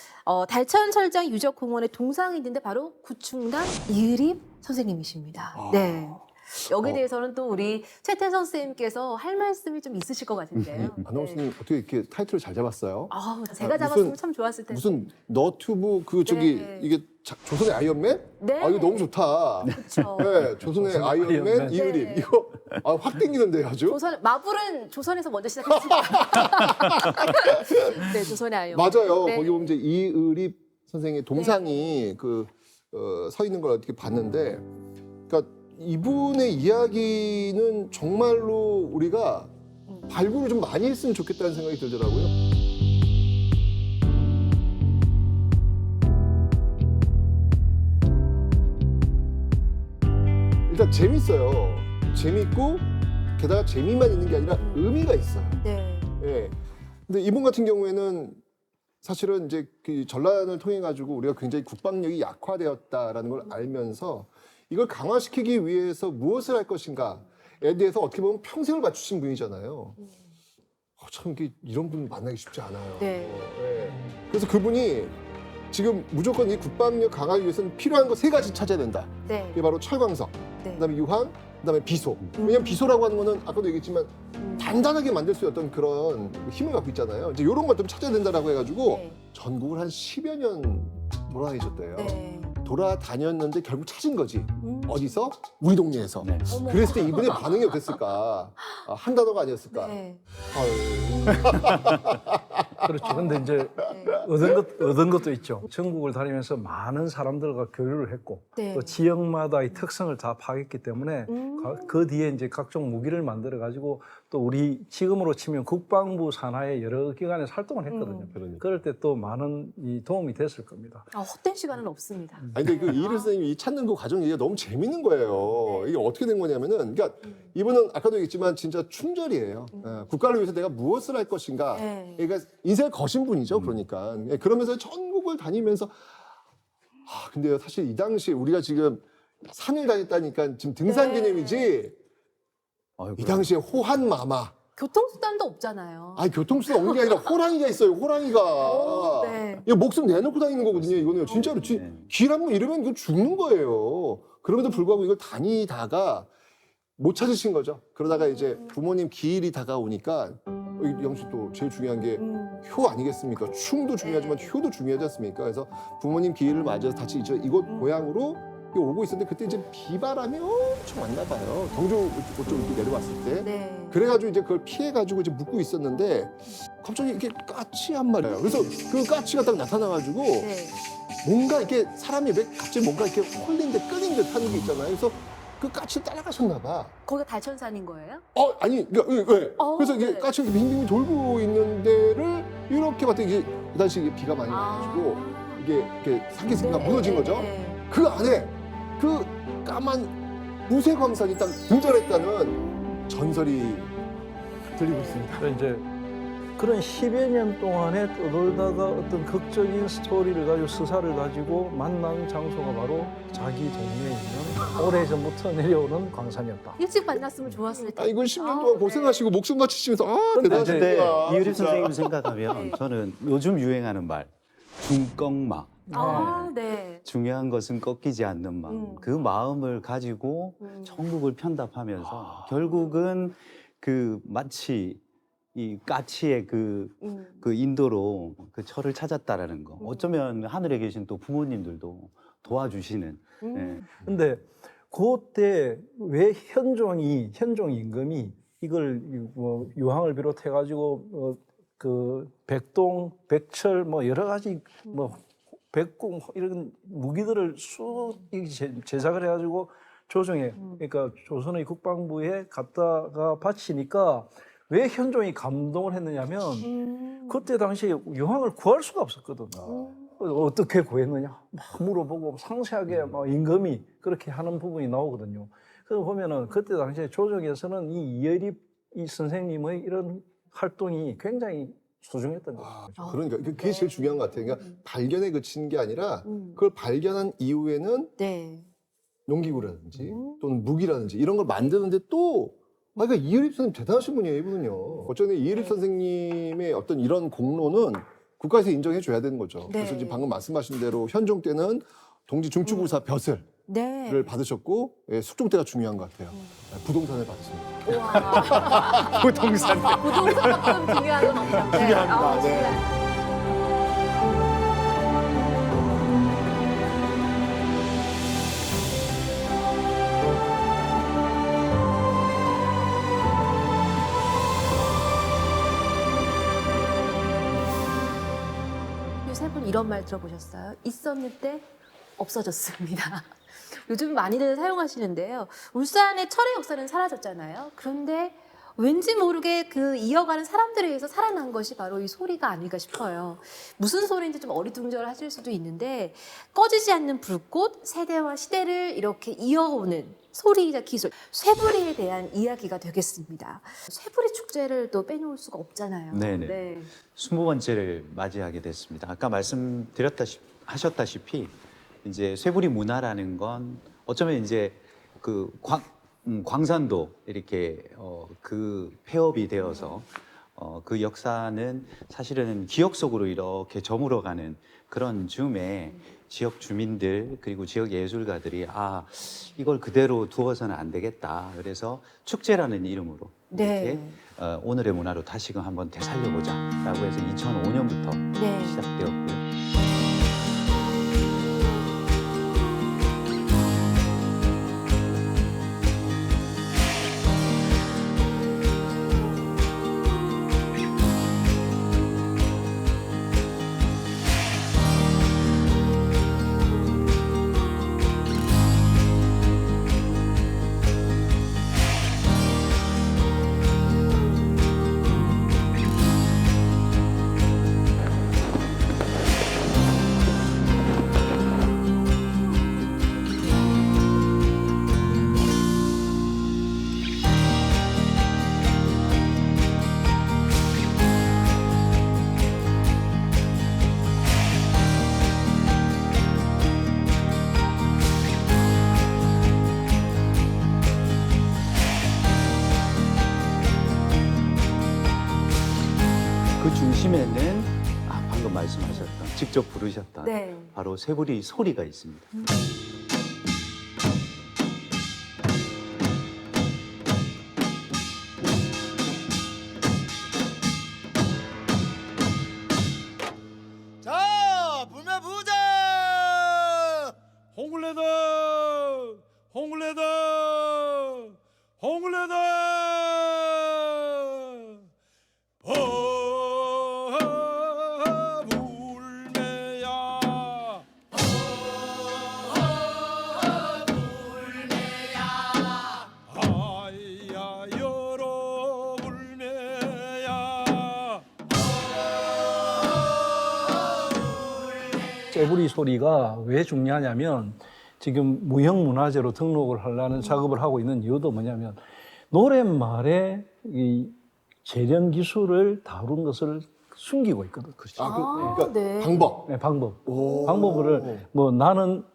달천철장 유적공원에 동상이 있는데 바로 구충당 이의립 선생님이십니다. 네. 여기에 대해서는 또 우리 최태성 선생님께서 할 말씀이 좀 있으실 것 같은데요. 아나운서님 어떻게 이렇게 타이틀을 잘 잡았어요? 제가 무슨- 잡았으면 참 좋았을 텐데. 무슨 너튜브 그 저기 네. 이게 조선의 아이언맨? 네. 아 이거 너무 좋다. 그렇죠. 네, 조선의 아이언맨 아이언맨. 이의림 네. 이거 확 땡기는데요, 아주. 마블은 조선에서 먼저 시작했습니다. 네, 조선의 아이언. 맞아요. 네. 거기 보면 이제 이의림 선생의 동상이 서 있는 걸 어떻게 봤는데, 그러니까 이분의 이야기는 정말로 우리가 발굴을 좀 많이 했으면 좋겠다는 생각이 들더라고요. 일단 재밌어요. 재밌고 게다가 재미만 있는 게 아니라 의미가 있어요. 네. 예. 근데 이분 같은 경우에는 사실은 이제 그 전란을 통해 가지고 우리가 굉장히 국방력이 약화되었다라는 걸 알면서 이걸 강화시키기 위해서 무엇을 할 것인가에 대해서 어떻게 보면 평생을 맞추신 분이잖아요. 참 이게 이런 분 만나기 쉽지 않아요. 네. 예. 그래서 그분이 지금 무조건 이 국방력 강화하기 위해서는 필요한 거 세 가지 찾아야 된다. 네. 이게 바로 철광석, 네. 그다음에 유황, 그다음에 비소. 왜냐면 비소라고 하는 거는 아까도 얘기했지만 단단하게 만들 수 있는 어떤 그런 힘을 갖고 있잖아요. 이제 이런 걸 좀 찾아야 된다라고 해가지고 네. 전국을 한 10여 년 돌아다니셨대요. 네. 돌아다녔는데 결국 찾은 거지. 어디서? 우리 동네에서. 네. 어머. 그랬을 때 이분의 반응이 어땠을까? 한 단어가 아니었을까? 네. 헐. 그렇죠. 근데 이제 얻은 것도 있죠. 전국을 다니면서 많은 사람들과 교류를 했고 네. 또 지역마다의 특성을 다 파악했기 때문에 그 뒤에 이제 각종 무기를 만들어 가지고 또 우리 지금으로 치면 국방부 산하의 여러 기관에서 활동을 했거든요. 그럴 때 또 많은 이 도움이 됐을 겁니다. 헛된 시간은 없습니다. 아니 근데 그 이일일 선생님이 찾는 그 과정 얘기가 너무 재밌는 거예요. 네. 이게 어떻게 된 거냐면은, 그러니까 이분은 아까도 얘기했지만 진짜 충절이에요. 국가를 위해서 내가 무엇을 할 것인가. 네. 그러니까 인생을 거신 분이죠. 그러니까 그러면서 전국을 다니면서 근데요 사실 이 당시에 우리가 지금 산을 다녔다니까 지금 등산 네. 개념이지 아이고. 이 당시에 호한마마. 교통수단도 없잖아요. 아니 교통수단 없는 게 아니라 호랑이가 있어요. 호랑이가. 오, 네. 이거 목숨 내놓고 다니는 거거든요. 이거는 진짜로 길 한번 잃으면 이거 죽는 거예요. 그럼에도 불구하고 이걸 다니다가 못 찾으신 거죠. 그러다가 이제 부모님 기일이 다가오니까 영수 또 제일 중요한 게 효 아니겠습니까? 충도 중요하지만 효도 중요하지 않습니까? 그래서 부모님 기일을 맞이해서 다시 이제 이곳 고향으로 오고 있었는데 그때 이제 비바람이 엄청 왔나 봐요. 경주 그쪽 이렇게 내려왔을 때. 네. 그래가지고 이제 그걸 피해가지고 이제 묵고 있었는데 갑자기 이렇게 까치 한 마리예요. 그래서 그 까치가 딱 나타나가지고 네. 뭔가 이렇게 사람이 왜 갑자기 뭔가 이렇게 홀린 듯 끌린 듯 하는 게 있잖아요. 그래서 그 까치를 따라가셨나 봐. 거기가 달천산인 거예요? 아니, 그러니까 왜? 네. 그래서 이게 까치가 이렇게 빙빙 돌고 있는 데를 이렇게 봤더니 이게 그 당시 이게 비가 많이 와가지고 이게 이렇게 산기슭가 무너진 거죠. 네. 그 안에 그 까만 무쇠 광산이 딱 등장했다는 전설이 들리고 있습니다. 그래서 이제 그런 10여 년 동안에 떠돌다가 어떤 극적인 스토리를 가지고 서사를 가지고 만난 장소가 바로 자기 동네에 있는 오래전부터 내려오는 광산이었다. 일찍 만났으면 좋았을 텐데. 이건 10년 동안 고생하시고 목숨 바치시면서 근데 대단하십니다. 이의립 진짜. 선생님 생각하면 저는 요즘 유행하는 말 중꺾마. 네. 중요한 것은 꺾이지 않는 마음. 그 마음을 가지고 천국을 편답하면서 결국은 그 마치 이 까치의 그 인도로 그 철을 찾았다라는 거. 어쩌면 하늘에 계신 또 부모님들도 도와주시는. 예. 근데 그때 왜 현종 임금이 이걸 뭐 유황을 비롯해 가지고 그 백동, 백철 뭐 여러 가지 뭐 백궁 이런 무기들을 쑥 제작을 해가지고 조정에 그러니까 조선의 국방부에 갖다가 바치니까 왜 현종이 감동을 했느냐면 그때 당시에 여왕을 구할 수가 없었거든. 어떻게 구했느냐 막 물어보고 상세하게 막 임금이 그렇게 하는 부분이 나오거든요. 그래서 보면은 그때 당시에 조정에서는 이 이혜립 이 선생님의 이런 활동이 굉장히 소중했던 거죠. 그러니까 그게 제일 중요한 것 같아요. 그러니까 발견에 그친 게 아니라 그걸 발견한 이후에는 네. 농기구라든지 또는 무기라든지 이런 걸 만드는데 또 그러니까 이혜립 선생님 대단하신 분이에요, 이분은요. 어쩌면 이혜립 선생님의 어떤 이런 공로는 국가에서 인정해 줘야 되는 거죠. 네. 그래서 지금 방금 말씀하신 대로 현종 때는 동지 중추부사 벼슬을 네. 받으셨고 예, 숙종 때가 중요한 것 같아요. 부동산을 받으십니다. 우와. 부동산. 부동산만큼 중요한 건 없는데. 중요합니다. 네. 세 분 이런 말 들어보셨어요? 있었는데 없어졌습니다. 요즘 많이들 사용하시는데요. 울산의 철의 역사는 사라졌잖아요. 그런데 왠지 모르게 그 이어가는 사람들에 의해서 살아난 것이 바로 이 소리가 아닐까 싶어요. 무슨 소리인지 좀 어리둥절하실 수도 있는데 꺼지지 않는 불꽃, 세대와 시대를 이렇게 이어오는 소리이자 기술, 쇠부리에 대한 이야기가 되겠습니다. 쇠부리 축제를 또 빼놓을 수가 없잖아요. 네네. 네. 20번째를 맞이하게 됐습니다. 아까 하셨다시피 이제 쇠부리 문화라는 건 어쩌면 이제 그 광산도 이렇게 그 폐업이 되어서 그 역사는 사실은 기억 속으로 이렇게 저물어가는 그런 즈음에 지역 주민들 그리고 지역 예술가들이 이걸 그대로 두어서는 안 되겠다. 그래서 축제라는 이름으로 이렇게 오늘의 문화로 다시금 한번 되살려보자라고 해서 2005년부터 네. 시작되었고요. 그 중심에는 방금 말씀하셨던 직접 부르셨던 네. 바로 쇠부리 소리가 있습니다. 자, 불매 부자! 홍굴레다! 홍굴레다! 홍굴레다! 쇠부리 소리가 왜 중요하냐면 지금 무형문화재로 등록을 하려는 작업을 하고 있는 이유도 뭐냐면 노랫말에 이 재련 기술을 다룬 것을 숨기고 있거든. 그러니까 네. 방법. 네, 방법. 오. 방법을 뭐 나는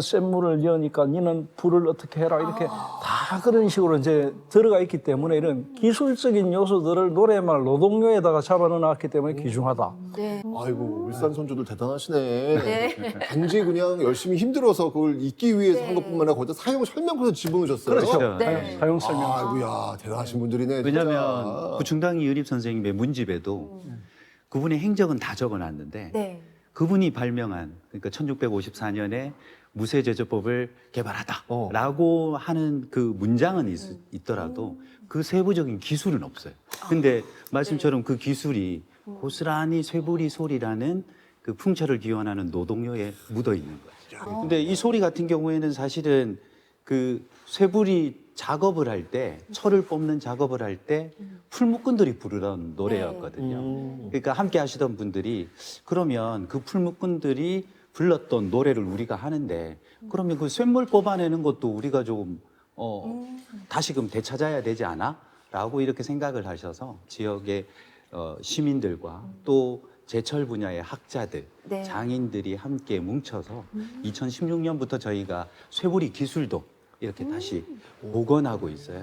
센 물을 여니까 니는 불을 어떻게 해라 이렇게 다 그런 식으로 이제 들어가 있기 때문에 이런 기술적인 요소들을 노래말 노동요에다가 잡아넣었기 때문에 귀중하다. 네. 아이고 울산 선조들 대단하시네. 네. 단지 그냥 열심히 힘들어서 그걸 잊기 위해서 한 것뿐만 아니라 거기다 사용 설명서도 집어넣으셨어요. 그렇죠. 네. 사용 설명. 아이고야 대단하신 분들이네. 왜냐하면 진짜. 구충당 이의립 선생님의 문집에도 그분의 행적은 다 적어놨는데 네. 그분이 발명한 그러니까 1654년에 무쇠제조법을 개발하다라고 하는 그 문장은 있더라도 그 세부적인 기술은 없어요. 근데 말씀처럼 그 기술이 고스란히 쇠부리 소리라는 그 풍차를 기원하는 노동요에 묻어 있는 거예요. 근데 이 소리 같은 경우에는 사실은 그 쇠불이 작업을 할 때, 철을 뽑는 작업을 할 때 풀무꾼들이 부르던 노래였거든요. 그러니까 함께 하시던 분들이 그러면 그 풀무꾼들이 불렀던 노래를 우리가 하는데 그러면 그 쇳물 뽑아내는 것도 우리가 좀 다시금 되찾아야 되지 않아? 라고 이렇게 생각을 하셔서 지역의 시민들과 또 제철 분야의 학자들, 네. 장인들이 함께 뭉쳐서 2016년부터 저희가 쇠부리 기술도 이렇게 다시 복원하고 있어요.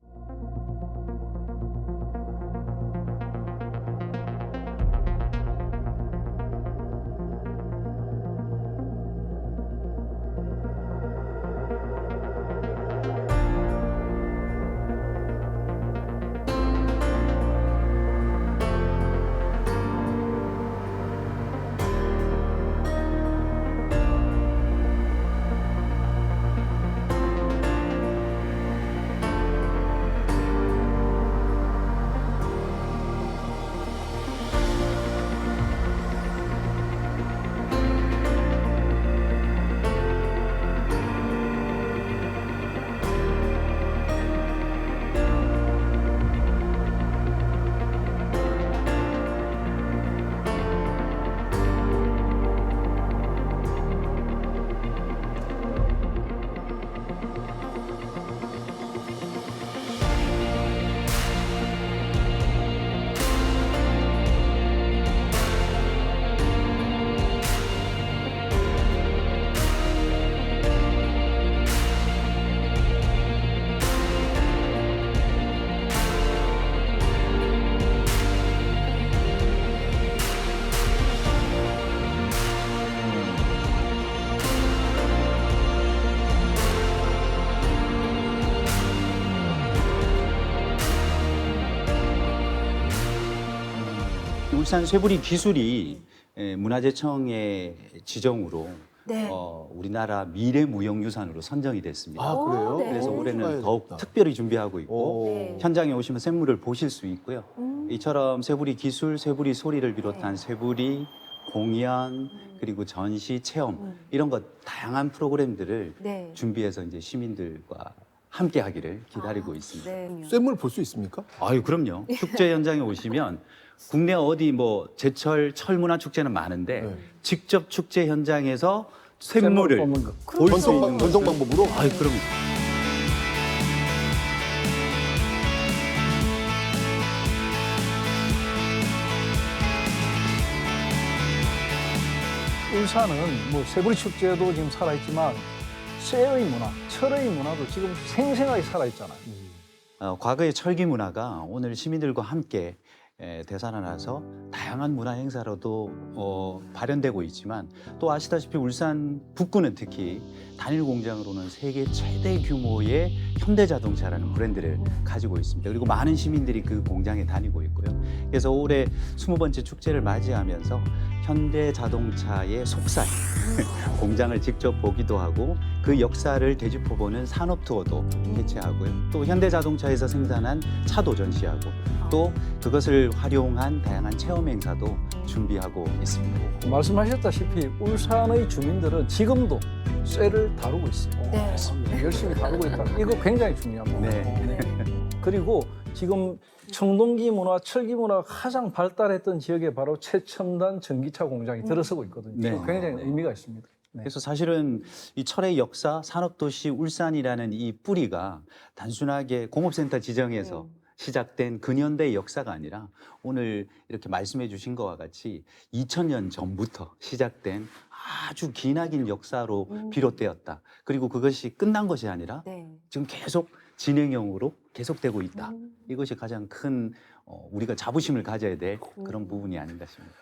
울산 쇠부리 기술이 문화재청의 지정으로 네. 우리나라 미래무형유산으로 선정이 됐습니다. 아, 그래요? 네. 그래서 올해는 가야겠다. 더욱 특별히 준비하고 있고 네. 현장에 오시면 쇳물을 보실 수 있고요. 이처럼 쇠부리 기술, 쇠부리 소리를 비롯한 쇠부리 공연 그리고 전시 체험 이런 것 다양한 프로그램들을 네. 준비해서 이제 시민들과 함께 하기를 기다리고 있습니다. 네. 쇳물 볼 수 있습니까? 아유, 그럼요. 축제 현장에 오시면 국내 어디 뭐 제철 철문화 축제는 많은데 네. 직접 축제 현장에서 쇳물을 뽑는 거. 볼 수 있는 전통 방법으로? 아유, 그럼 울산은 뭐 쇠부리 축제도 지금 살아있지만 쇠의 문화, 철의 문화도 지금 생생하게 살아있잖아요. 과거의 철기 문화가 오늘 시민들과 함께 되살아나서 다양한 문화 행사로도 발현되고 있지만 또 아시다시피 울산 북구는 특히 단일 공장으로는 세계 최대 규모의 현대자동차라는 브랜드를 가지고 있습니다. 그리고 많은 시민들이 그 공장에 다니고 있고요. 그래서 올해 20번째 축제를 맞이하면서 현대자동차의 속살 공장을 직접 보기도 하고 그 역사를 되짚어보는 산업 투어도 개최하고요. 또 현대자동차에서 생산한 차도 전시하고 또 그것을 활용한 다양한 체험 행사도 준비하고 있습니다. 말씀하셨다시피 울산의 주민들은 지금도 쇠를 다루고 있어요. 네. 열심히 다루고 있다. 이거 굉장히 중요합니다. 네. 그리고 지금 청동기 문화, 철기 문화가 가장 발달했던 지역에 바로 최첨단 전기차 공장이 들어서고 있거든요. 네. 굉장히 의미가 있습니다. 네. 그래서 사실은 이 철의 역사, 산업도시 울산이라는 이 뿌리가 단순하게 공업센터 지정에서 시작된 근현대의 역사가 아니라 오늘 이렇게 말씀해 주신 것과 같이 2000년 전부터 시작된 아주 기나긴 역사로 비롯되었다. 그리고 그것이 끝난 것이 아니라 네. 지금 계속 진행형으로 계속되고 있다. 이것이 가장 큰 우리가 자부심을 가져야 될 그런 부분이 아닌가 싶습니다.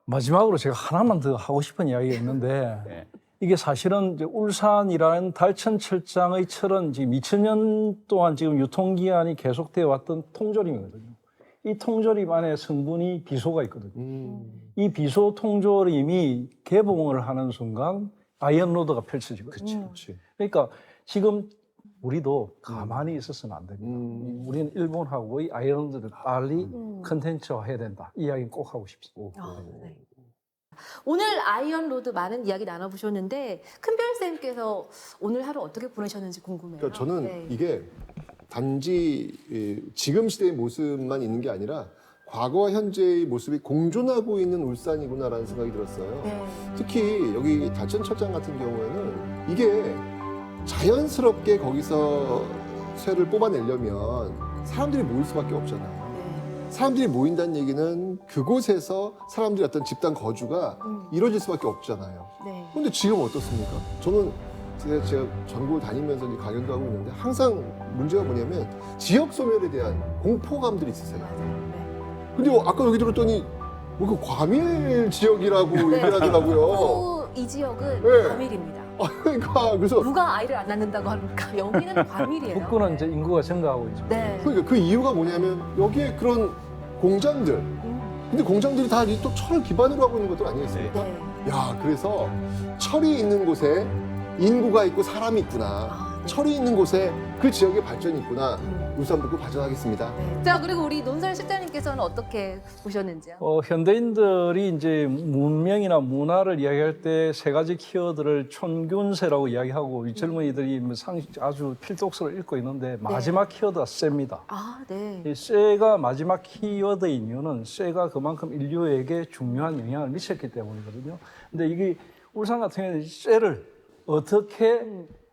마지막으로 제가 하나만 더 하고 싶은 이야기가 있는데 네. 이게 사실은 이제 울산이라는 달천철장의 철은 지금 2000년 동안 지금 유통기한이 계속되어 왔던 통조림이거든요. 이 통조림 안에 성분이 비소가 있거든요. 이 비소 통조림이 개봉을 하는 순간 아이언로드가 펼쳐지거든요. 그러니까 지금 우리도 가만히 있어서는 안 됩니다. 우리는 일본하고의 아이언로드를 빨리 컨텐츠화해야 된다. 이 이야기는 꼭 하고 싶습니다. 네. 오늘 아이언로드 많은 이야기 나눠보셨는데 큰별쌤께서 오늘 하루 어떻게 보내셨는지 궁금해요. 그러니까 저는 네. 이게 단지 지금 시대의 모습만 있는 게 아니라 과거와 현재의 모습이 공존하고 있는 울산이구나라는 생각이 들었어요. 네. 특히 여기 달천철장 같은 경우에는 이게 자연스럽게 거기서 쇠를 뽑아내려면 사람들이 모일 수밖에 없잖아요. 네. 사람들이 모인다는 얘기는 그곳에서 사람들이 어떤 집단 거주가 이루어질 수밖에 없잖아요. 네. 근데 지금 어떻습니까? 저는 제가 전국을 다니면서 이제 강연도 하고 있는데 항상 문제가 뭐냐면 지역 소멸에 대한 공포감들이 있으세요. 네. 근데 아까 여기 들었더니 뭐 그 과밀 지역이라고 네. 얘기를 하더라고요. 또 이 지역은 네. 과밀입니다. 그러니까 그래서 누가 아이를 안 낳는다고 합니까? 여기는 과밀이에요. 북구는 이제 인구가 증가하고 있죠. 네. 그러니까 그 이유가 뭐냐면 여기에 그런 공장들. 근데 공장들이 다 또 철을 기반으로 하고 있는 것들 아니겠습니까? 네. 야, 그래서 철이 있는 곳에 인구가 있고 사람이 있구나. 아, 네. 철이 있는 곳에 그 지역의 발전이 있구나. 울산 북구 발전하겠습니다. 네. 자, 그리고 우리 논설 실장님께서는 어떻게 보셨는지요? 현대인들이 이제 문명이나 문화를 이야기할 때 세 가지 키워드를 촌균세라고 이야기하고 이 젊은이들이 뭐 아주 필독서를 읽고 있는데 마지막 키워드가 쇠입니다. 아, 네. 이 쇠가 마지막 키워드인 이유는 쇠가 그만큼 인류에게 중요한 영향을 미쳤기 때문이거든요. 근데 이게 울산 같은 경우는 쇠를 어떻게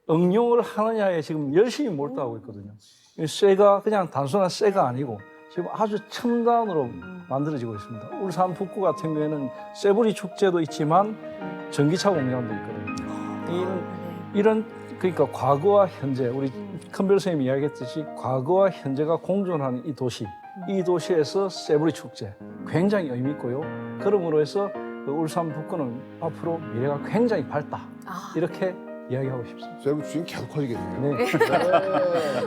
응용을 하느냐에 지금 열심히 몰두하고 있거든요. 이 쇠가 그냥 단순한 쇠가 아니고 지금 아주 첨단으로 만들어지고 있습니다. 울산 북구 같은 경우에는 쇠부리 축제도 있지만 전기차 공장도 있거든요. 이런 그러니까 과거와 현재 우리 큰별 선생님이 이야기했듯이 과거와 현재가 공존하는 이 도시, 이 도시에서 쇠부리 축제 굉장히 의미 있고요. 그러므로 해서 울산 북구는 앞으로 미래가 굉장히 밝다 이렇게 이야기하고 싶습니다. 제가 주인 계속 커지겠네요. 네.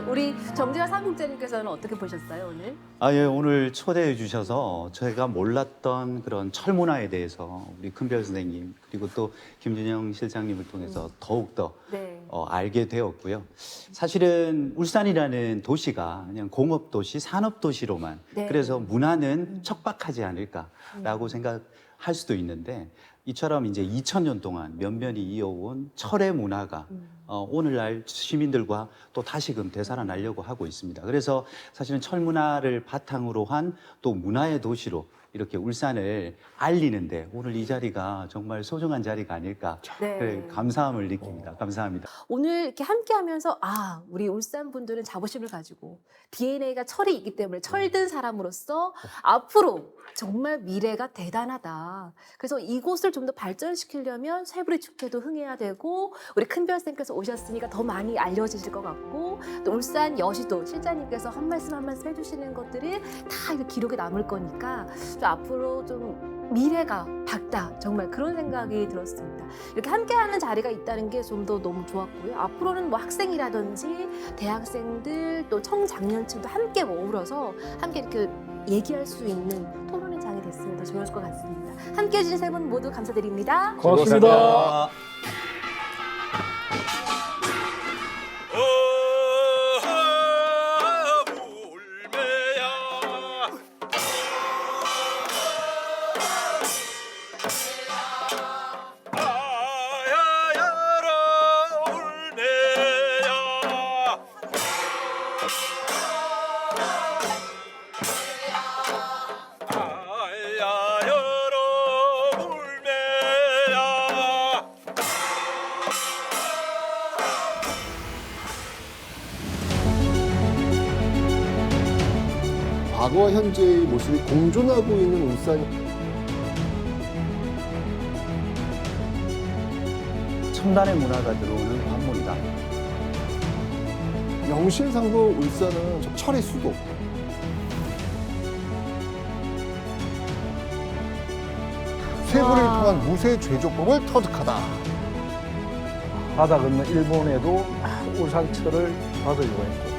우리 정재하 사무국장님께서는 어떻게 보셨어요, 오늘? 예, 오늘 초대해 주셔서 저희가 몰랐던 그런 철 문화에 대해서 우리 큰별 선생님 그리고 또 김준영 실장님을 통해서 더욱더 네. 알게 되었고요. 사실은 울산이라는 도시가 그냥 공업도시, 산업도시로만 네. 그래서 문화는 척박하지 않을까라고 생각할 수도 있는데 이처럼 이제 2000년 동안 면면이 이어온 철의 문화가 오늘날 시민들과 또 다시금 되살아나려고 하고 있습니다. 그래서 사실은 철 문화를 바탕으로 한 또 문화의 도시로 이렇게 울산을 알리는데 오늘 이 자리가 정말 소중한 자리가 아닐까 네. 감사함을 느낍니다. 감사합니다. 오늘 이렇게 함께 하면서 우리 울산 분들은 자부심을 가지고 DNA가 철이 있기 때문에 철든 사람으로서 앞으로 정말 미래가 대단하다. 그래서 이곳을 좀 더 발전시키려면 쇠부리 축제도 흥해야 되고 우리 큰별쌤께서 오셨으니까 더 많이 알려지실 것 같고 또 울산 여시도 실장님께서 한 말씀 해주시는 것들이 다 이거 기록에 남을 거니까 좀 앞으로 좀 미래가 밝다. 정말 그런 생각이 들었습니다. 이렇게 함께하는 자리가 있다는 게 좀 더 너무 좋았고요. 앞으로는 뭐 학생이라든지 대학생들 또 청장년층도 함께 어우러서 함께 이렇게 얘기할 수 있는 토론의 장이 됐으면 더 좋을 것 같습니다. 함께해 주신 세 분 모두 감사드립니다. 고맙습니다. 과거와 현재의 모습이 공존하고 있는 울산. 첨단의 문화가 들어오는 관문이다. 명실상부 울산은 철의 수도. 쇠부리를 통한 무쇠 제조법을 터득하다. 바다 건너 일본에도 울산철을 받으려고 했고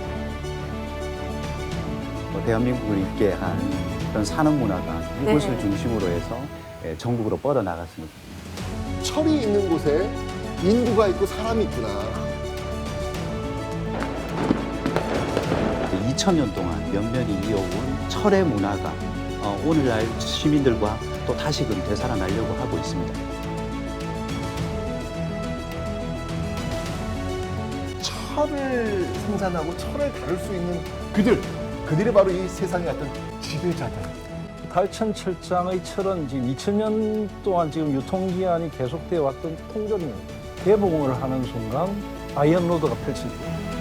대한민국을 있게 한 그런 산업 문화가 이곳을 네. 중심으로 해서 전국으로 뻗어나갔습니다. 철이 있는 곳에 인구가 있고 사람이 있구나. 2000년 동안 면면이 이어온 철의 문화가 오늘날 시민들과 또 다시금 되살아나려고 하고 있습니다. 철을 생산하고 철을 다룰 수 있는 그들이 바로 이 세상의 어떤 지배자들. 달천 철장의 철은 지금 2000년 동안 지금 유통기한이 계속되어 왔던 통조림입니다. 개봉을 하는 순간 아이언로드가 펼쳐집니다.